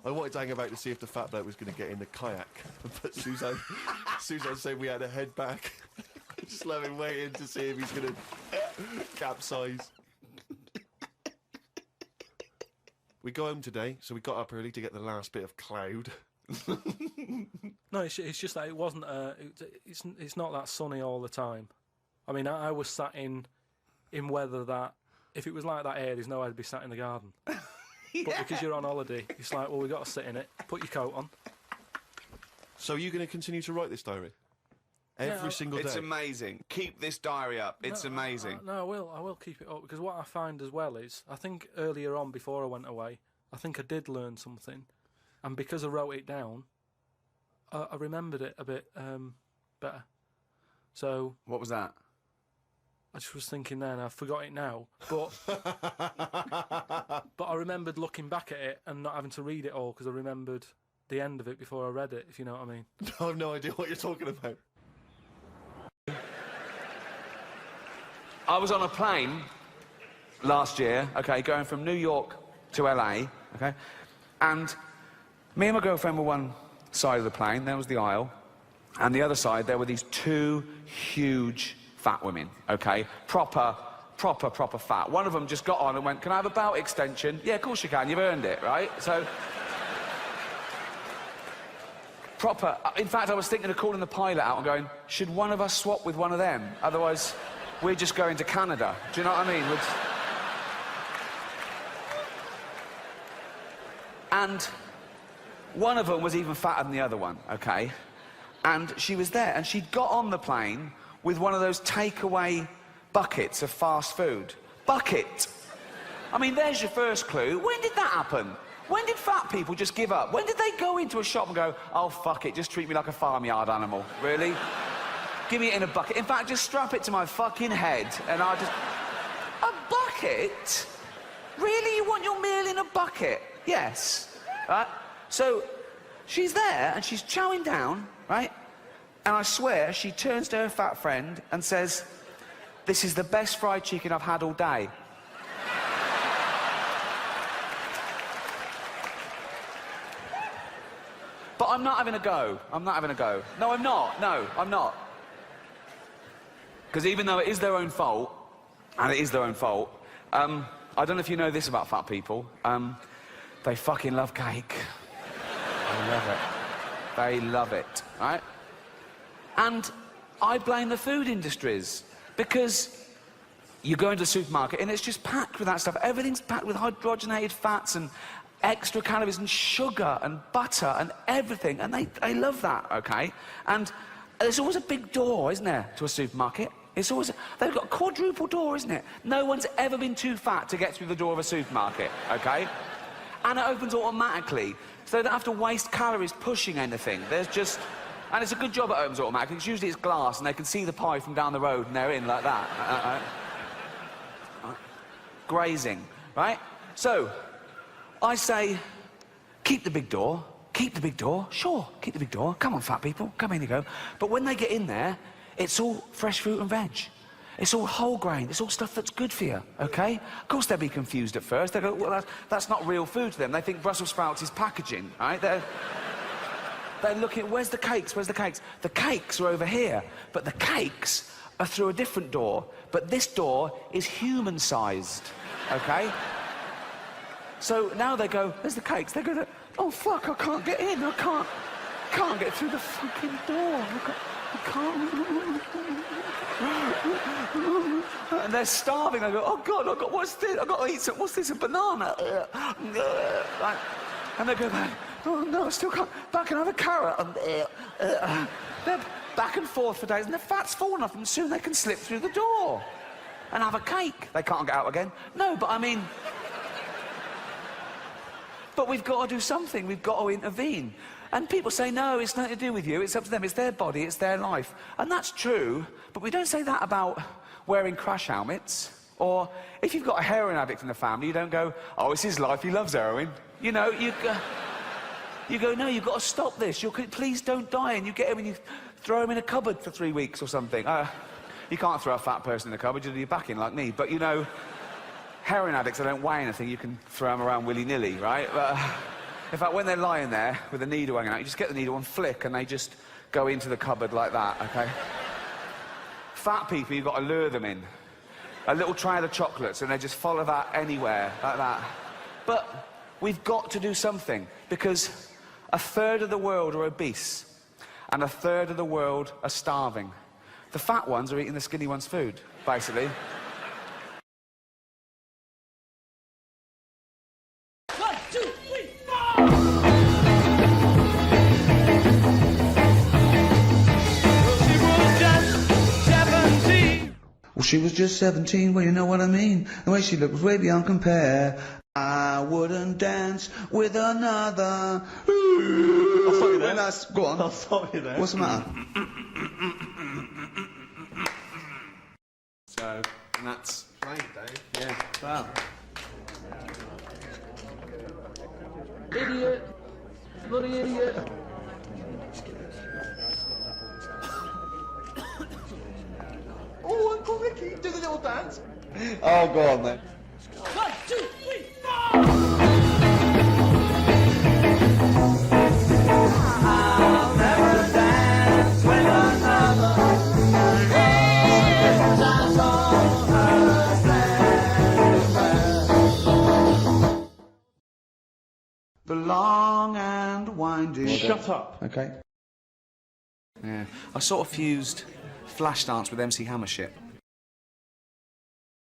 I wanted to hang about to see if the fat bloke was going to get in the kayak, but Suzanne said we had to head back. Just let him waiting to see if he's going to capsize. We go home today, so we got up early to get the last bit of cloud. No, it's just that it wasn't. It's not that sunny all the time. I mean, I was sat in weather that if it was like that here, there's no way I'd be sat in the garden. Yeah. But because you're on holiday, it's like, well, we got to sit in it. Put your coat on. So are you going to continue to write this diary? Every single day? It's amazing. Keep this diary up. It's amazing. No, I will keep it up, because what I find as well is, I think earlier on, before I went away, I think I did learn something, and because I wrote it down, I remembered it a bit better. So What was that? I just was thinking then, I forgot it now, but but I remembered looking back at it and not having to read it all, because I remembered the end of it before I read it, if you know what I mean. I have no idea what you're talking about. I was on a plane last year, okay, going from New York to LA, okay, and me and my girlfriend were one side of the plane, there was the aisle, and the other side there were these two huge fat women, okay, proper fat. One of them just got on and went, "Can I have a belt extension?" "Yeah, of course you can, you've earned it," right? So proper. In fact, I was thinking of calling the pilot out and going, should one of us swap with one of them? Otherwise, we're just going to Canada. Do you know what I mean? And one of them was even fatter than the other one, okay? And she was there, and she'd got on the plane with one of those takeaway buckets of fast food. Bucket! I mean, there's your first clue. When did that happen? When did fat people just give up? When did they go into a shop and go, "Oh, fuck it, just treat me like a farmyard animal"? Really? Give me it in a bucket. In fact, just strap it to my fucking head and I'll just... A bucket? Really? You want your meal in a bucket? Yes. Right? So, she's there and she's chowing down, right? And I swear, she turns to her fat friend and says, "This is the best fried chicken I've had all day." But I'm not having a go. I'm not having a go. No, I'm not. No, I'm not. Because even though it is their own fault, and it is their own fault, I don't know if you know this about fat people, they fucking love cake. They love it. They love it, right? And I blame the food industries, because you go into the supermarket and it's just packed with that stuff. Everything's packed with hydrogenated fats and extra calories and sugar and butter and everything, and they love that, okay? And there's always a big door, isn't there, to a supermarket? It's always... They've got a quadruple door, isn't it? No one's ever been too fat to get through the door of a supermarket, okay? And it opens automatically, so they don't have to waste calories pushing anything. There's just... And it's a good job it opens automatically, because usually it's glass and they can see the pie from down the road and they're in like that. Grazing, right? So, I say, keep the big door. Keep the big door. Sure, keep the big door. Come on, fat people. Come in, you go. But when they get in there, it's all fresh fruit and veg. It's all whole grain. It's all stuff that's good for you, okay? Of course they'll be confused at first. They go, well, that's not real food to them. They think Brussels sprouts is packaging, right? They're looking, where's the cakes? Where's the cakes? The cakes are over here, but the cakes are through a different door, but this door is human-sized, okay? So now they go, there's the cakes. They go, oh, fuck, I can't get in. I can't get through the fucking door. I can't. And they're starving. They go, oh, God, what's this? I've got to eat some, what's this, a banana? Like, and they go back, oh, no, I still can't. Back and have a carrot. They're back and forth for days, and the fat's fallen off them. Soon they can slip through the door and have a cake. They can't get out again. No, but I mean... But we've got to do something. We've got to intervene. And people say, no, it's nothing to do with you. It's up to them. It's their body. It's their life. And that's true, but we don't say that about wearing crash helmets. Or if you've got a heroin addict in the family, you don't go, oh, it's his life. He loves heroin. You know, you go, no, you've got to stop this. Please don't die. And you get him and you throw him in a cupboard for 3 weeks or something. You can't throw a fat person in a cupboard. You'll do your back in like me. But, you know... Heroin addicts, they don't weigh anything, you can throw them around willy-nilly, right? But, in fact, when they're lying there with the needle hanging out, you just get the needle and flick, and they just go into the cupboard like that, okay? Fat people, you've got to lure them in. A little tray of the chocolates, and they just follow that anywhere, like that. But we've got to do something, because 1/3 of the world are obese, and 1/3 of the world are starving. The fat ones are eating the skinny ones' food, basically. Well, she was just 17, well, you know what I mean. The way she looked was way beyond compare. I wouldn't dance with another. I'll stop you there. Go on. I'll stop you there. What's the matter? So, and that's playing, Dave. Yeah, wow. Idiot! Bloody idiot! Oh, Uncle Ricky, do the little dance. Oh, go on then. 1, 2, 3, 4! I'll never dance with another. I saw her stand. The long and winding. Shut up. Okay. Yeah. I sort of fused Flashdance with MC Hammer shit.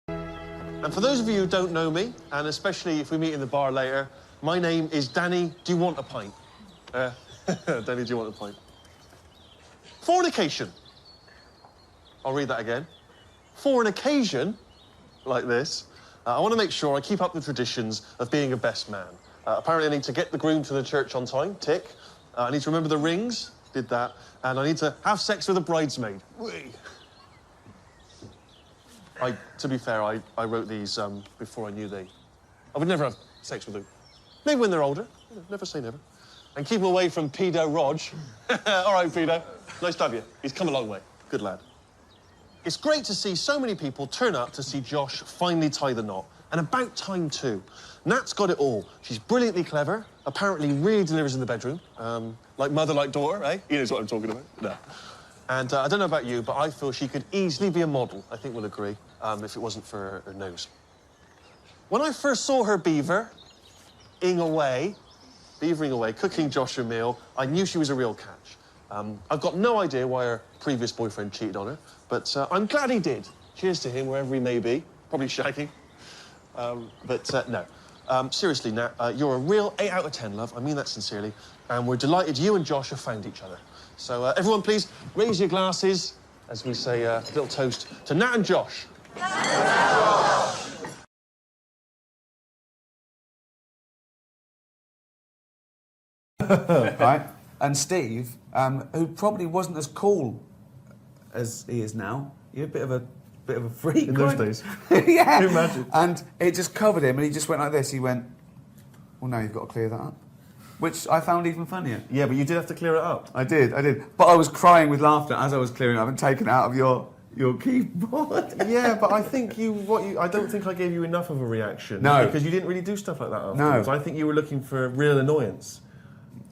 And for those of you who don't know me, and especially if we meet in the bar later, my name is Danny. Do you want a pint? Danny, do you want a pint? Fornication. I'll read that again. For an occasion like this, I want to make sure I keep up the traditions of being a best man. Apparently, I need to get the groom to the church on time. Tick. I need to remember the rings. Did that. And I need to have sex with a bridesmaid. To be fair, I wrote these before I knew I would never have sex with them. Maybe when they're older. Never say never. And keep them away from pedo Rog. All right, pedo. Nice to have you. He's come a long way. Good lad. It's great to see so many people turn up to see Josh finally tie the knot. And about time, too. Nat's got it all. She's brilliantly clever, apparently really delivers in the bedroom. Like mother, like daughter, eh? He knows what I'm talking about. No. And I don't know about you, but I feel she could easily be a model, I think we'll agree, if it wasn't for her nose. When I first saw her beavering away, cooking Josh a meal, I knew she was a real catch. I've got no idea why her previous boyfriend cheated on her, but I'm glad he did. Cheers to him, wherever he may be. Probably shagging. No. Seriously, Nat, you're a real 8 out of 10, love. I mean that sincerely. And we're delighted you and Josh have found each other. So, everyone, please raise your glasses as we say a little toast to Nat and Josh. Right? And Steve, who probably wasn't as cool as he is now. You're a bit of a freak. In those days. Yeah. Can you imagine? And it just covered him, and he just went like this. He went, well, now you've got to clear that up. Which I found even funnier. Yeah, but you did have to clear it up. I did. But I was crying with laughter as I was clearing it up and taking it out of your keyboard. Yeah, but I think I don't think I gave you enough of a reaction. No. Because you didn't really do stuff like that afterwards. No. I think you were looking for real annoyance.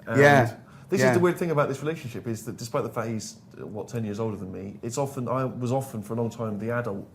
And this is the weird thing about this relationship, is that despite the fact he's, 10 years older than me, I was often, for a long time, the adult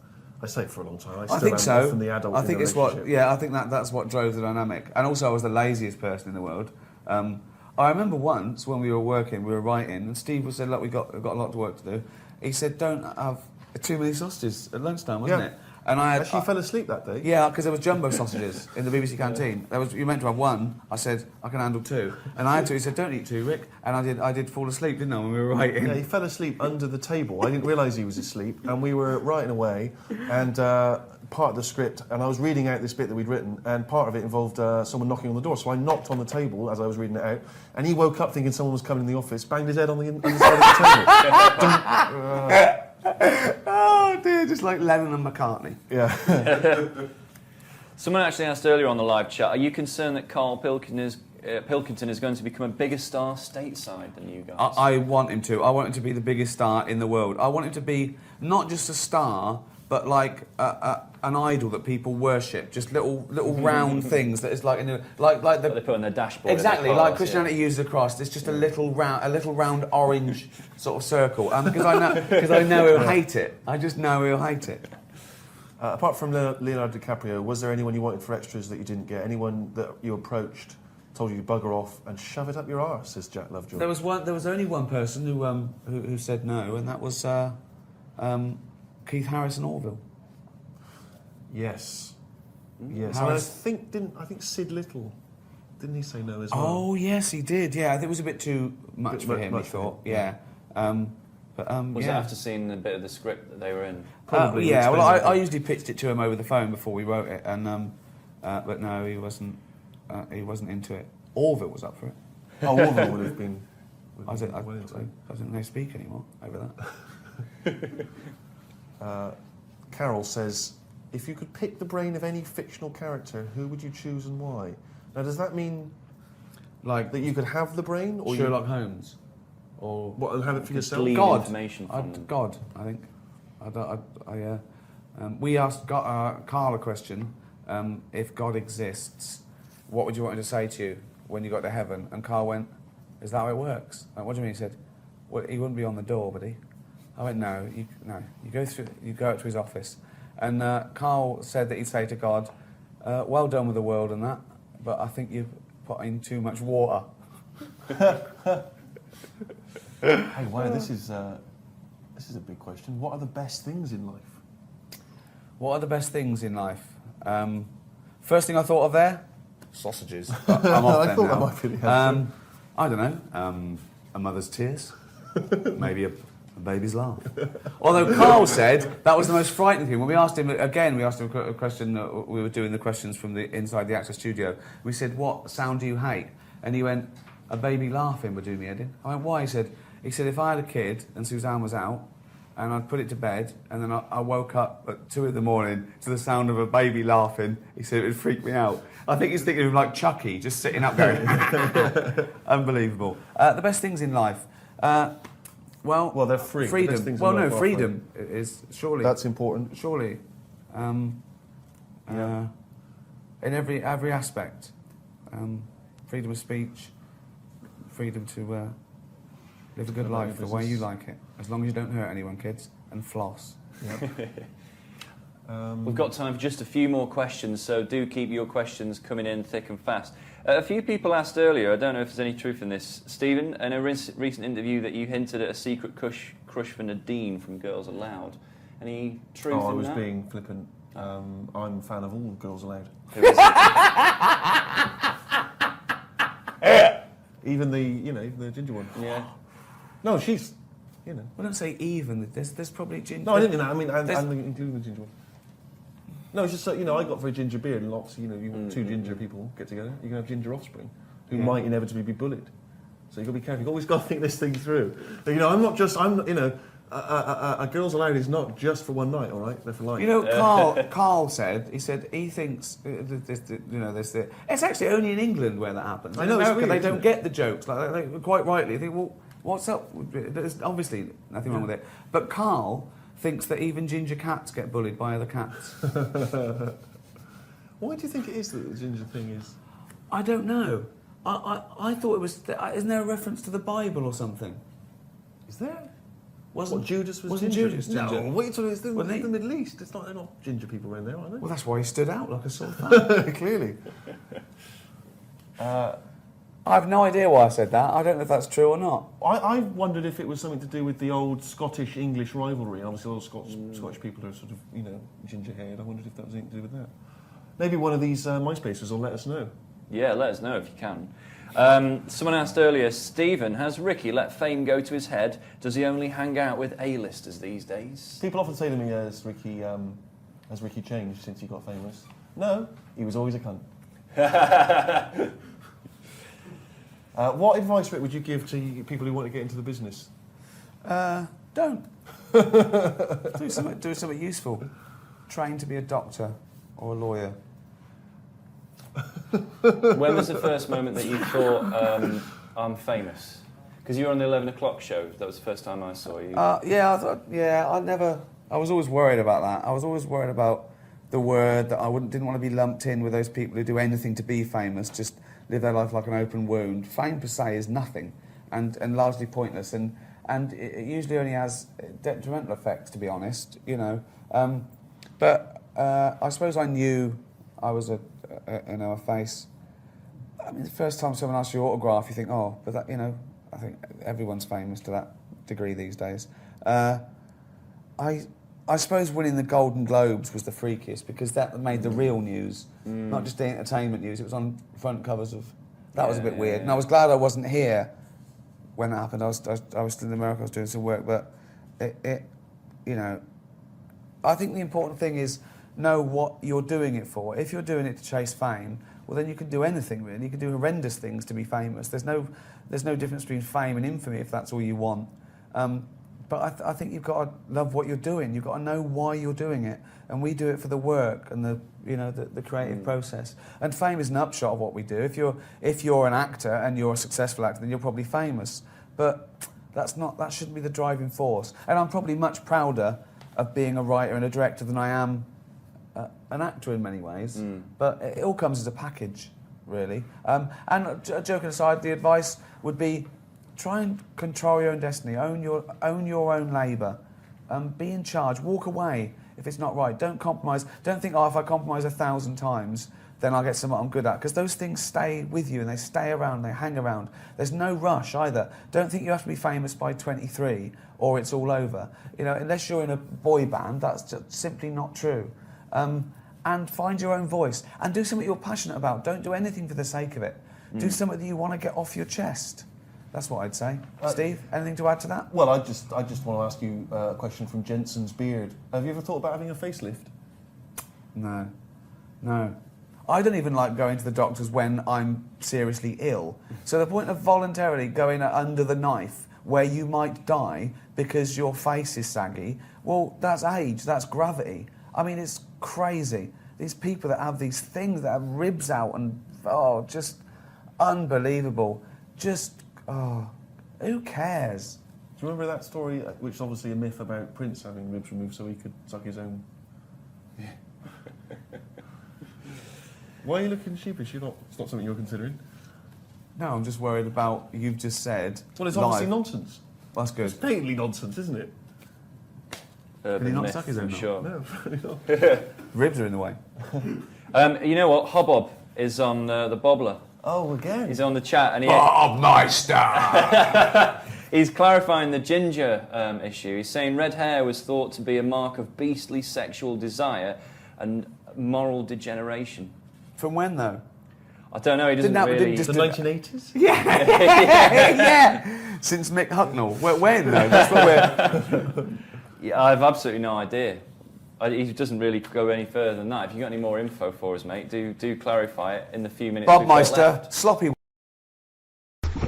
I say it for a long time. I think so. Often the adult I think in it's the relationship. what. Yeah, I think that's what drove the dynamic. And also, I was the laziest person in the world. I remember once when we were working, we were writing, and Steve said, "Look, we've got a lot of work to do." He said, "Don't have too many sausages at lunchtime," wasn't it? And I actually fell asleep that day. Yeah, because there was jumbo sausages in the BBC canteen. You meant to have one. I said I can handle two, and I had two. He said, "Don't eat two, Rick." And I did fall asleep, didn't I, when we were writing? Yeah, he fell asleep under the table. I didn't realise he was asleep, and we were writing away, and part of the script, and I was reading out this bit that we'd written, and part of it involved someone knocking on the door. So I knocked on the table as I was reading it out, and he woke up thinking someone was coming in the office, banged his head on the side of the table. Oh dear, just like Lennon and McCartney. Yeah. Someone actually asked earlier on the live chat, are you concerned that Karl Pilkington is going to become a bigger star stateside than you guys? I want him to. I want him to be the biggest star in the world. I want him to be not just a star, but like an idol that people worship. Just little round things that is like like they put on their dashboard. Exactly, like Christianity uses a cross. It's just a little round orange sort of circle. Because I know he'll hate it. I just know he'll hate it. Apart from Leonardo DiCaprio, was there anyone you wanted for extras that you didn't get? Anyone that you approached, told you to bugger off and shove it up your arse, says Jack Lovejoy? There was only one person who said no, and that was Keith Harrison Orville. Yes. Yes. And I think Sid Little, didn't he say no as well? Oh yes, he did. Yeah, I think it was a bit too much for him. He thought. Yeah. Was it after seeing a bit of the script that they were in? Probably. Yeah. Well, I usually pitched it to him over the phone before we wrote it, and but no, he wasn't. He wasn't into it. Orville was up for it. Oh, Orville would have been. I don't know speak anymore over that. Carol says, if you could pick the brain of any fictional character, who would you choose and why? Now, does that mean like that you could have the brain, or Sherlock Holmes, or what, and have it for yourself? God, information from them. God, I think. We asked Karl a question. If God exists, what would you want him to say to you when you got to heaven? And Karl went, "Is that how it works?" Like, what do you mean? He said, "Well, he wouldn't be on the door, would he?" I went, "No. You go up to his office." And Karl said that he'd say to God, "Well done with the world and that, but I think you've put in too much water." Hey, wow, this is a big question. What are the best things in life? What are the best things in life? First thing I thought of there, sausages. But I'm off them thought now. that might be the answer. I don't know. A mother's tears, maybe a baby's laugh. Although Karl said that was the most frightening thing. When we asked him a question. We were doing the questions from inside the Actor studio. We said, "What sound do you hate?" And he went, "A baby laughing would do me head in." I went, "Why?" He said, "If I had a kid and Suzanne was out, and I'd put it to bed, and then I woke up at 2 a.m. to the sound of a baby laughing," he said, "it would freak me out." I think he's thinking of like Chucky, just sitting up going, unbelievable. The best things in life. Well, they're free. Freedom. Well, no, freedom is surely. That's important. Surely. In every aspect. Freedom of speech, freedom to live a good life the way you like it. As long as you don't hurt anyone, kids, and floss. Yep. We've got time for just a few more questions, so do keep your questions coming in thick and fast. A few people asked earlier, I don't know if there's any truth in this, Stephen, in a recent interview that you hinted at a secret crush for Nadine from Girls Aloud. Any truth in that? I was being flippant. I'm a fan of all Girls Aloud. Who is it? Even the ginger one. Yeah. No, she's, Well, don't say even. There's probably ginger. No, I didn't mean that. I mean, and including the ginger one. No, it's just so, I got very ginger beard, and lots, two ginger people get together, you can have ginger offspring who might inevitably be bullied. So you've got to be careful. You've always got to think this thing through. But, a Girls Aloud is not just for one night, all right? They're for life. Karl said he thinks, it's actually only in England where that happens. I know, in America, it's weird, they don't get the jokes. Like, they quite rightly, they think, well, what's up? There's obviously nothing wrong with it. But Karl thinks that even ginger cats get bullied by other cats. Why do you think it is that the ginger thing is? I don't know. I thought it was... Isn't there a reference to the Bible or something? Is there? Wasn't Judas Wasn't ginger? Judas ginger? No, what are you talking about? It's the Wasn't he? Middle East. It's not, they're not ginger people around there, are they? Well, that's why he stood out like a sore thumb. Clearly. I have no idea why I said that. I don't know if that's true or not. I wondered if it was something to do with the old Scottish-English rivalry. Obviously, all Scottish people are sort of, you know, ginger-haired. I wondered if that was anything to do with that. Maybe one of these MySpaces will let us know. Yeah, let us know if you can. Someone asked earlier, Stephen, has Ricky let fame go to his head? Does he only hang out with A-listers these days? People often say to me, has Ricky changed since he got famous? No, he was always a cunt. What advice, Rick, would you give to people who want to get into the business? Don't. Do something useful. Train to be a doctor or a lawyer. When was the first moment that you thought, I'm famous? Because you were on the 11 o'clock show. That was the first time I saw you. I was always worried about that. I was always worried about the word, that I didn't want to be lumped in with those people who do anything to be famous, just live their life like an open wound. Fame per se is nothing and largely pointless, and it usually only has detrimental effects, to be honest, you know. But I suppose I knew I was a face. I mean, the first time someone asks you autograph, you think, oh, but that, you know, I think everyone's famous to that degree these days. I suppose winning the Golden Globes was the freakiest, because that made the real news, not just the entertainment news. It was on front covers of. That was a bit weird, and I was glad I wasn't here when that happened. I was still in America. I was doing some work, but you know, I think the important thing is know what you're doing it for. If you're doing it to chase fame, well, then you can do anything really. You can do horrendous things to be famous. There's no difference between fame and infamy if that's all you want. But I think you've got to love what you're doing. You've got to know why you're doing it, and we do it for the work and the creative process. And fame is an upshot of what we do. If you're an actor and you're a successful actor, then you're probably famous. But that shouldn't be the driving force. And I'm probably much prouder of being a writer and a director than I am an actor in many ways. But it all comes as a package, really. And joking aside, the advice would be, try and control your own destiny. Own your own labour. Be in charge. Walk away if it's not right. Don't compromise. Don't think, oh, if I compromise 1,000 times, then I'll get something I'm good at. Because those things stay with you and they stay around. They hang around. There's no rush either. Don't think you have to be famous by 23 or it's all over. You know, unless you're in a boy band, that's just simply not true. And find your own voice and do something you're passionate about. Don't do anything for the sake of it. Do something that you want to get off your chest. That's what I'd say. Steve, anything to add to that? Well, I just want to ask you a question from Jensen's Beard. Have you ever thought about having a facelift? No. I don't even like going to the doctors when I'm seriously ill. So the point of voluntarily going under the knife where you might die because your face is saggy, well, that's age, that's gravity. I mean, it's crazy. These people that have these things that have ribs out and, just unbelievable. Who cares? Do you remember that story, which is obviously a myth, about Prince having ribs removed so he could suck his own? Yeah. Why are you looking sheepish? It's not something you're considering? No, I'm just worried about you've just said. Well, it's obviously nonsense. That's good. It's patently nonsense, isn't it? Can he not suck his own? Sure. No, probably not. Ribs are in the way. You know what? Hobbob is on the Bobbler. Oh, again? He's on the chat, and Bob Meister! He's clarifying the ginger issue. He's saying red hair was thought to be a mark of beastly sexual desire and moral degeneration. From when, though? I don't know. He doesn't really. The 1980s? Yeah. Since Mick Hucknall. When, though? That's what we're. Yeah, I have absolutely no idea. He doesn't really go any further than that. If you've got any more info for us, mate, do clarify it in the few minutes. Bob Meister, sloppy.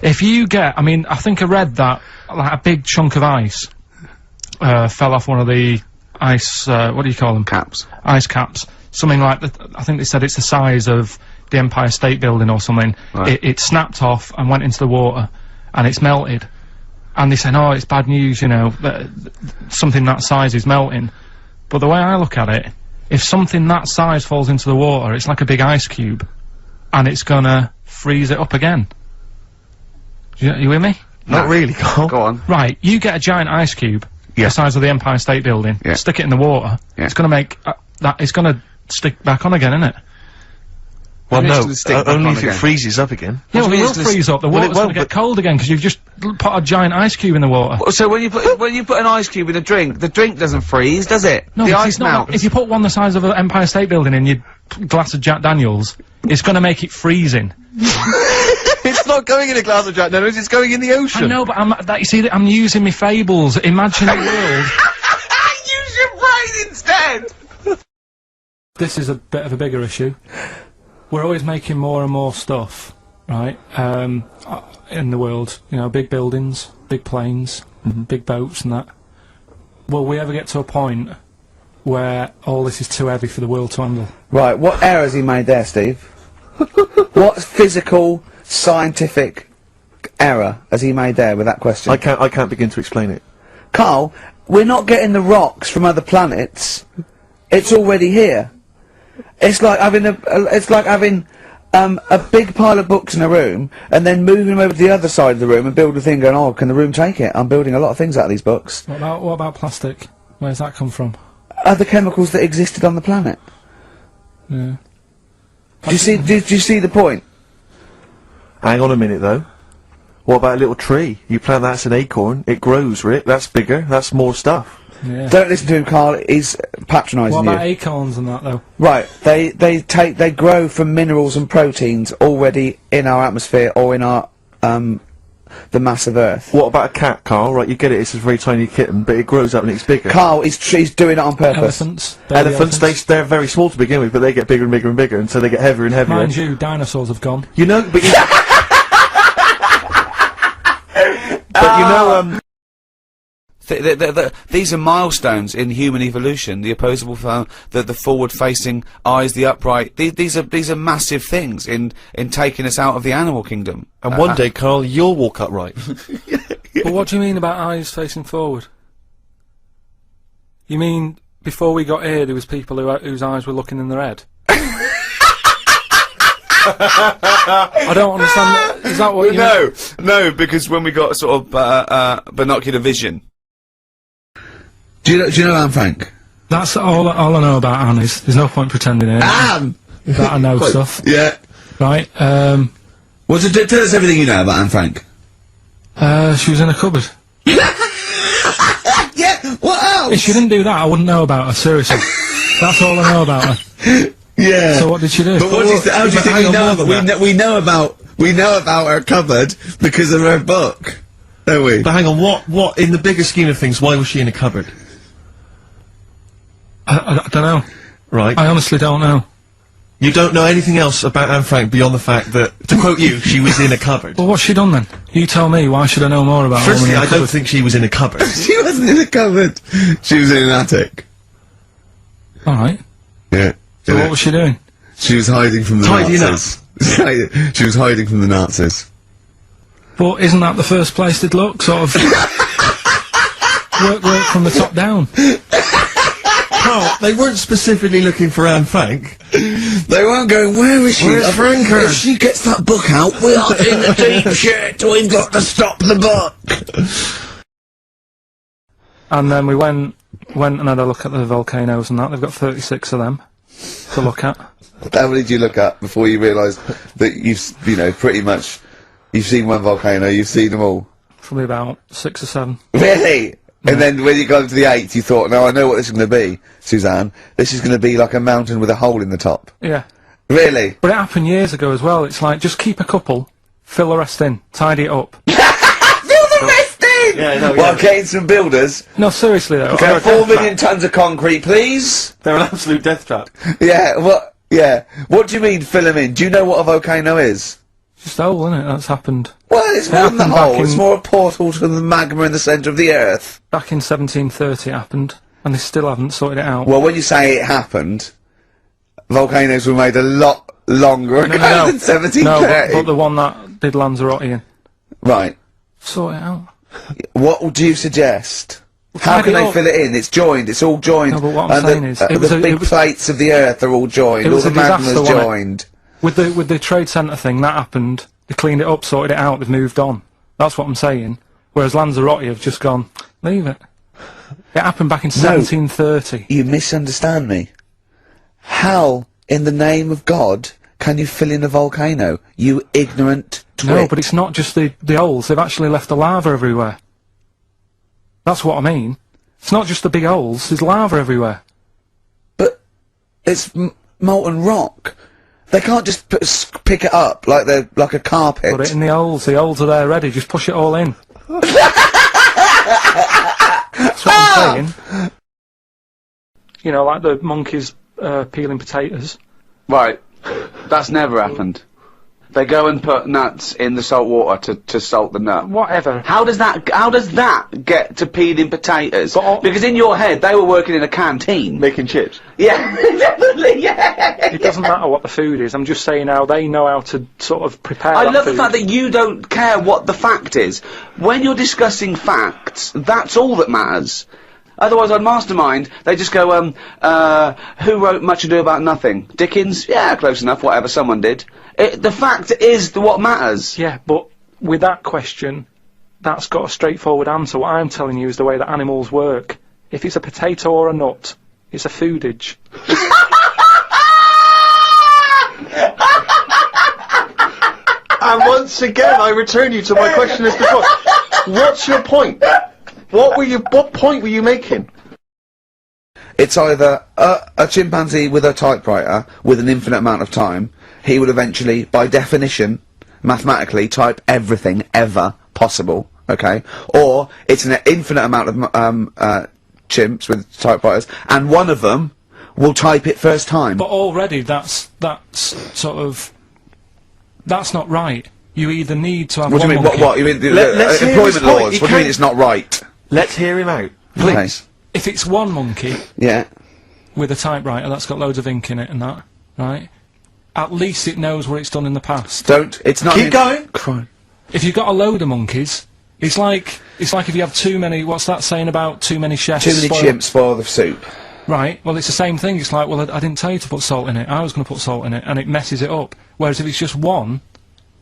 If you get, I think I read that like a big chunk of ice fell off one of the ice. What do you call them? Caps. Ice caps. Something like that. I think they said it's the size of the Empire State Building or something. Right. It snapped off and went into the water, and it's melted. And they said, "Oh, it's bad news, you know, that something that size is melting." But the way I look at it, if something that size falls into the water, it's like a big ice cube, and it's gonna freeze it up again. You with me? Not really, Carl. Go on. Right, you get a giant ice cube, the size of the Empire State Building, stick it in the water, it's going to make it's going to stick back on again, isn't it? Well, no, only if it freezes up again. Yeah, well, it will freeze up. The water's going to get cold again because you've just put a giant ice cube in the water. So when you put an ice cube in a drink, the drink doesn't freeze, does it? No, the ice melts. If you put one the size of an Empire State Building in your glass of Jack Daniels, it's going to make it freezing. It's not going in a glass of Jack Daniels, it's going in the ocean. I know, but you see, I'm using my fables, imaginary world. Use your brain instead! This is a bit of a bigger issue. We're always making more and more stuff, right, in the world. You know, big buildings, big planes, big boats and that. Will we ever get to a point where all this is too heavy for the world to handle? Right, what error has he made there, Steve? What physical, scientific error has he made there with that question? I can't begin to explain it. Carl, we're not getting the rocks from other planets. It's already here. It's like having a big pile of books in a room and then moving them over to the other side of the room and build a thing going, oh, can the room take it? I'm building a lot of things out of these books. What about plastic? Where's that come from? Other chemicals that existed on the planet. Yeah. Do you see the point? Hang on a minute, though. What about a little tree? You plant that as an acorn, it grows, Rick. That's bigger, that's more stuff. Yeah. Don't listen to him, Carl. He's patronising you. What about acorns and that, though? Right. They grow from minerals and proteins already in our atmosphere or in our the mass of Earth. What about a cat, Carl? Right, you get it. It's a very tiny kitten, but it grows up and it's bigger. Carl, he's doing it on purpose. Elephants, they're very small to begin with, but they get bigger and bigger and bigger, and so they get heavier and heavier. Mind you, dinosaurs have gone. You know, but you. But you know, these are milestones in human evolution. The opposable, the forward-facing eyes, the upright. These are massive things in taking us out of the animal kingdom. And one day, Carl, you'll walk upright. But what do you mean about eyes facing forward? You mean before we got here, there was people whose eyes were looking in their head? I don't understand. Is that what you mean? No, because when we got sort of binocular vision. Do you know Anne Frank? That's all I know about Anne is. There's no point pretending it. Anne! That I know stuff. Yeah. Right, well, tell us everything you know about Anne Frank. She was in a cupboard. Yeah, what else? If she didn't do that, I wouldn't know about her, seriously. That's all I know about her. Yeah. So what did she do? But how do you think we know about her cupboard because of her book, don't we? But hang on, what in the bigger scheme of things, why was she in a cupboard? I don't know. Right. I honestly don't know. You don't know anything else about Anne Frank beyond the fact that, to quote you, she was in a cupboard. Well, what's she done then? You tell me, why should I know more about her? Firstly, I don't think she was in a cupboard. She wasn't in a cupboard. She was in an attic. Alright. Yeah. So what was she doing? She was hiding from the Nazis. She was hiding from the Nazis. But isn't that the first place they'd look? Sort of work from the top down. Carl, they weren't specifically looking for Anne Frank. They weren't going, where is she? Where's Franker? If she gets that book out, we are in the deep shit. We've got to stop the book. And then we went and had a look at the volcanoes and that. They've got 36 of them to look at. How many did you look at before you realised that pretty much, you've seen one volcano, you've seen them all? Probably about 6 or 7. Really? And then when you got to the 8th, you thought, no, I know what this is going to be, Suzanne. This is going to be like a mountain with a hole in the top. Yeah. Really? But it happened years ago as well. It's like, just keep a couple, fill the rest in, tidy it up. Fill the rest in! Yeah, no, Well, getting some builders. No, seriously though. Okay, 4 million tons of concrete, please. They're an absolute death trap. Yeah, what do you mean fill them in? Do you know what a volcano is? Just a hole, isn't it? That's happened. Well, it's more than a hole, it's more a portal to the magma in the centre of the Earth. Back in 1730 it happened, and they still haven't sorted it out. Well, when you say it happened, volcanoes were made a lot longer ago than 1730. No, but the one that did Lanzarote in. Right. Sort it out. What do you suggest? How can they fill it in? It's joined, it's all joined. No, but what I'm saying is... the big plates of the Earth are all joined, all the magma's joined. With the Trade Centre thing, that happened. They cleaned it up, sorted it out, they've moved on. That's what I'm saying. Whereas Lanzarote have just gone, leave it. It happened back in 1730. You misunderstand me. How, in the name of God, can you fill in a volcano? You ignorant twit. No, but it's not just the holes. They've actually left the lava everywhere. That's what I mean. It's not just the big holes. There's lava everywhere. But it's molten rock. They can't just pick it up like they're like a carpet. Put it in the holes. The holes are there ready. Just push it all in. That's what I'm saying. You know, like the monkeys peeling potatoes. Right. That's never happened. They go and put nuts in the salt water to salt the nut. Whatever. How does that get to peeling potatoes? Because in your head, they were working in a canteen. Making chips. Yeah, definitely, yeah. It doesn't matter what the food is. I'm just saying how they know how to sort of prepare I that love food. the fact that you don't care what the fact is. When you're discussing facts, that's all that matters. Otherwise, on Mastermind, they just go, who wrote Much Ado About Nothing? Dickens? Yeah, close enough, whatever, someone did. The fact is what matters. Yeah, but with that question, that's got a straightforward answer. What I'm telling you is the way that animals work. If it's a potato or a nut, it's a foodage. And once again, I return you to my question as before. What's your point? What point were you making? It's either a chimpanzee with a typewriter with an infinite amount of time. He would eventually, by definition, mathematically, type everything ever possible. Okay, or it's an infinite amount of chimps with typewriters, and one of them will type it first time. But already, that's sort of that's not right. You either need to have. What do you mean? What? You mean employment laws? What do you mean it's not right? Let's hear him out, please. Okay. If it's one monkey, yeah, with a typewriter that's got loads of ink in it and that, right? At least it knows what it's done in the past. It's not. Keep going. Cry. If you've got a load of monkeys, it's like if you have too many. What's that saying about too many chefs? Too many chimps spoil the soup. Right. Well, it's the same thing. It's like, well, I didn't tell you to put salt in it. I was going to put salt in it, and it messes it up. Whereas if it's just one,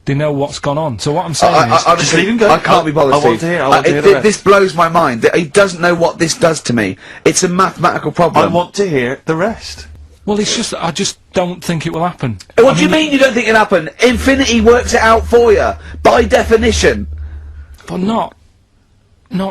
they know what's gone on. So what I'm saying is, just leave him go. I can't be bothered. I want to hear. I want to hear the rest. This blows my mind. He doesn't know what this does to me. It's a mathematical problem. I want to hear the rest. well, it's just I just don't think it will happen. What do you mean you don't think it'll happen? Infinity works it out for you by definition. But not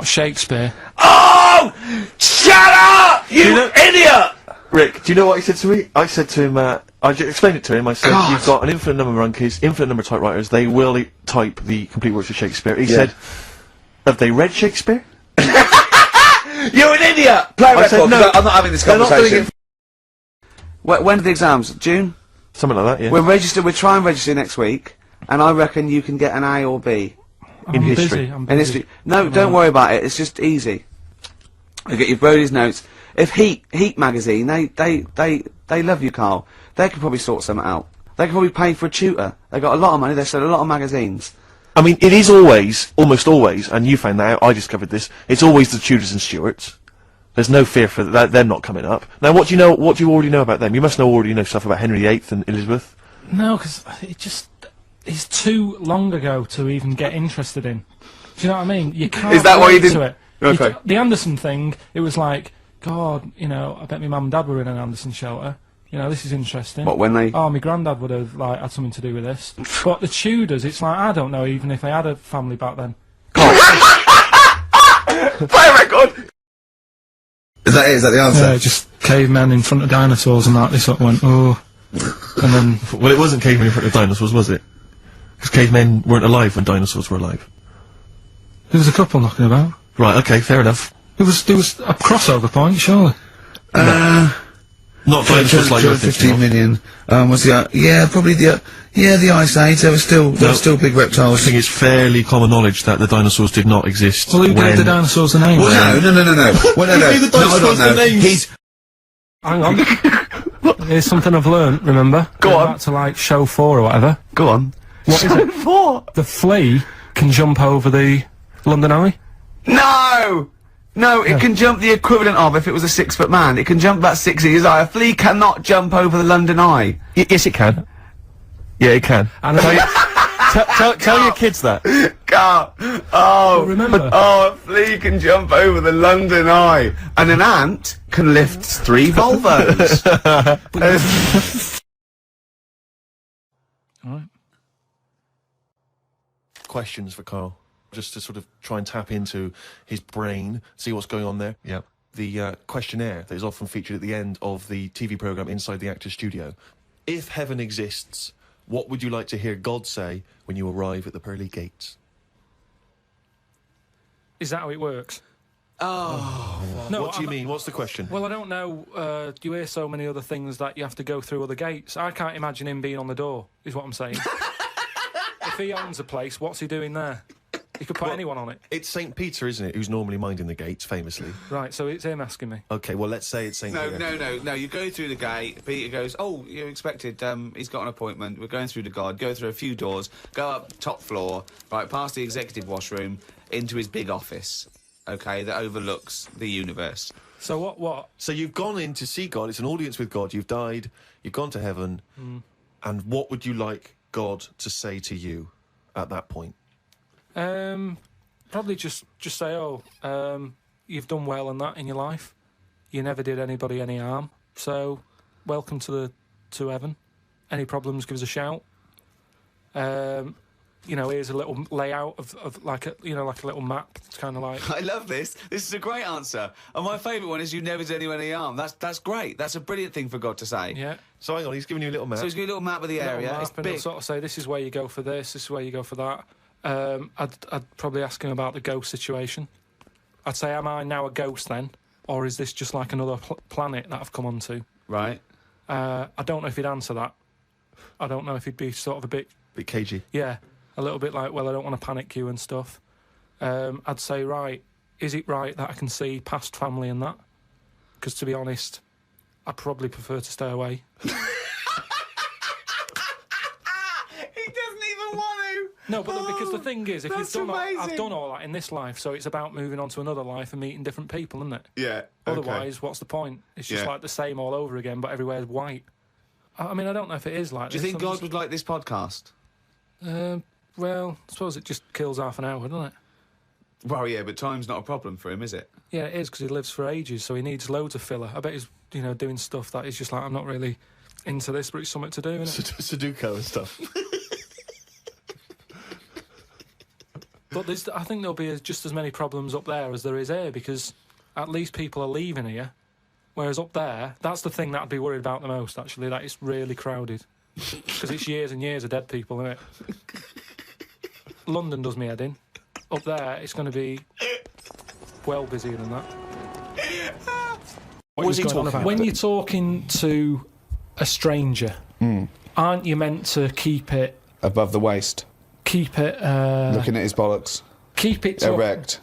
Shakespeare. Oh! Shut up! You idiot! Rick, do you know what he said to me? I said to him, I explained it to him, I said, you've got an infinite number of monkeys, infinite number of typewriters, they will type the complete works of Shakespeare. He said, have they read Shakespeare? You're an idiot! Play a record, said, no, I'm not having this conversation. When are the exams? June? Something like that, yeah. We'll try and register next week, and I reckon you can get an A or B. I'm history. I'm In history. No, don't worry about it, it's just easy. You get your Brody's notes. If Heat magazine, they love you, Carl. They could probably sort something out. They could probably pay for a tutor. They got a lot of money, they sell a lot of magazines. I mean, it is always, almost always, and you found that out, I discovered this, it's always the Tudors and Stuarts. There's no fear for that, them not coming up. Now, what do you already know about them? You must already know stuff about Henry VIII and Elizabeth. No, because it's too long ago to even get interested in. Do you know what I mean? You can't. Is that why you didn't? It. Okay. The Anderson thing, it was like, God, you know, I bet my mum and dad were in an Anderson shelter. You know, this is interesting. What, when they... Oh, my granddad would have, like, had something to do with this. But the Tudors, it's like, I don't know even if they had a family back then. Play a record! Is that the answer? Yeah, just cavemen in front of dinosaurs and that, they sort of went, oh... And then... Well, it wasn't cavemen in front of dinosaurs, was it? Because cavemen weren't alive when dinosaurs were alive. There was a couple knocking about. Right, okay, fair enough. There was a crossover point, surely. Not dinosaurs like you're thinking 15 of. million. Was the probably the Ice Age. There were still big reptiles. I think it's fairly common knowledge that the dinosaurs did not exist. Well, who gave the dinosaurs the name? Well, no. Well, no. Who gave the dinosaurs the names? Hang on. Here's something I've learnt, remember? Go on. Back to, like, show 4 or whatever. Go on. What is it? 4? The flea can jump over the London Eye? No, it can jump the equivalent of if it was a 6-foot man. It can jump about 6 inches high. A flea cannot jump over the London Eye. Yes, it can. Yeah, it can. And Tell your kids that. Carl, remember? a flea can jump over the London Eye, and an ant can lift 3 Volvos. All right. Questions for Carl, just to sort of try and tap into his brain, see what's going on there. Yep. The questionnaire that is often featured at the end of the TV programme Inside the Actor's Studio. If heaven exists, what would you like to hear God say when you arrive at the pearly gates? Is that how it works? Oh. No, What do you mean? What's the question? Well, I don't know. You hear so many other things that you have to go through other gates. I can't imagine him being on the door, is what I'm saying. If he owns a place, what's he doing there? He could put anyone on it. It's St. Peter, isn't it, who's normally minding the gates, famously. Right, so it's him asking me. OK, well, let's say it's St. Peter. No. You go through the gate. Peter goes, "Oh, you're expected. He's got an appointment. We're going through to God. Go through a few doors. Go up top floor. Right past the executive washroom into his big office. Okay, that overlooks the universe." So what? So you've gone in to see God. It's an audience with God. You've died. You've gone to heaven. And what would you like God to say to you at that point? Probably just say, you've done well and that in your life. You never did anybody any harm. So, welcome to heaven. Any problems, give us a shout. Here's a little layout of like a little map. It's kind of like. I love this. This is a great answer. And my favourite one is "You never did anyone any harm." That's great. That's a brilliant thing for God to say. Yeah. So hang on, he's giving you a little map. So he's got a little map of the area. It's And big. he'll sort of say, this is where you go for this is where you go for that. I'd probably ask him about the ghost situation. I'd say, am I now a ghost then? Or is this just like another planet that I've come onto? Right. I don't know if he'd answer that. I don't know if he'd be sort of a bit cagey. Yeah, a little bit like, well, I don't want to panic you and stuff. I'd say, right, is it right that I can see past family and that? Because to be honest, I'd probably prefer to stay away. No, but because the thing is, if you've done I've done all that in this life, so it's about moving on to another life and meeting different people, isn't it? Yeah. Otherwise, what's the point? It's just like the same all over again, but everywhere's white. I mean, I don't know if it is like this. Do you think God would like this podcast? Well, I suppose it just kills half an hour, doesn't it? Well, yeah, but time's not a problem for him, is it? Yeah, it is, because he lives for ages, so he needs loads of filler. I bet he's, doing stuff that he's just like, I'm not really into this, but it's something to do, isn't it? Sudoku and stuff. But I think there'll be just as many problems up there as there is here, because at least people are leaving here, whereas up there, that's the thing that I'd be worried about the most, actually, that it's really crowded. Because it's years and years of dead people, isn't it? London does me head in. Up there, it's going to be well busier than that. What was he talking about? When you're talking to a stranger, aren't you meant to keep it... Above the waist. Keep it... Looking at his bollocks. Keep it... Erect.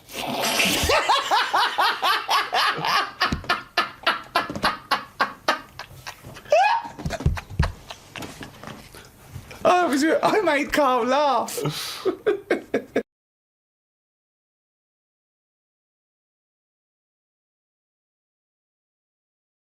I made Carl laugh.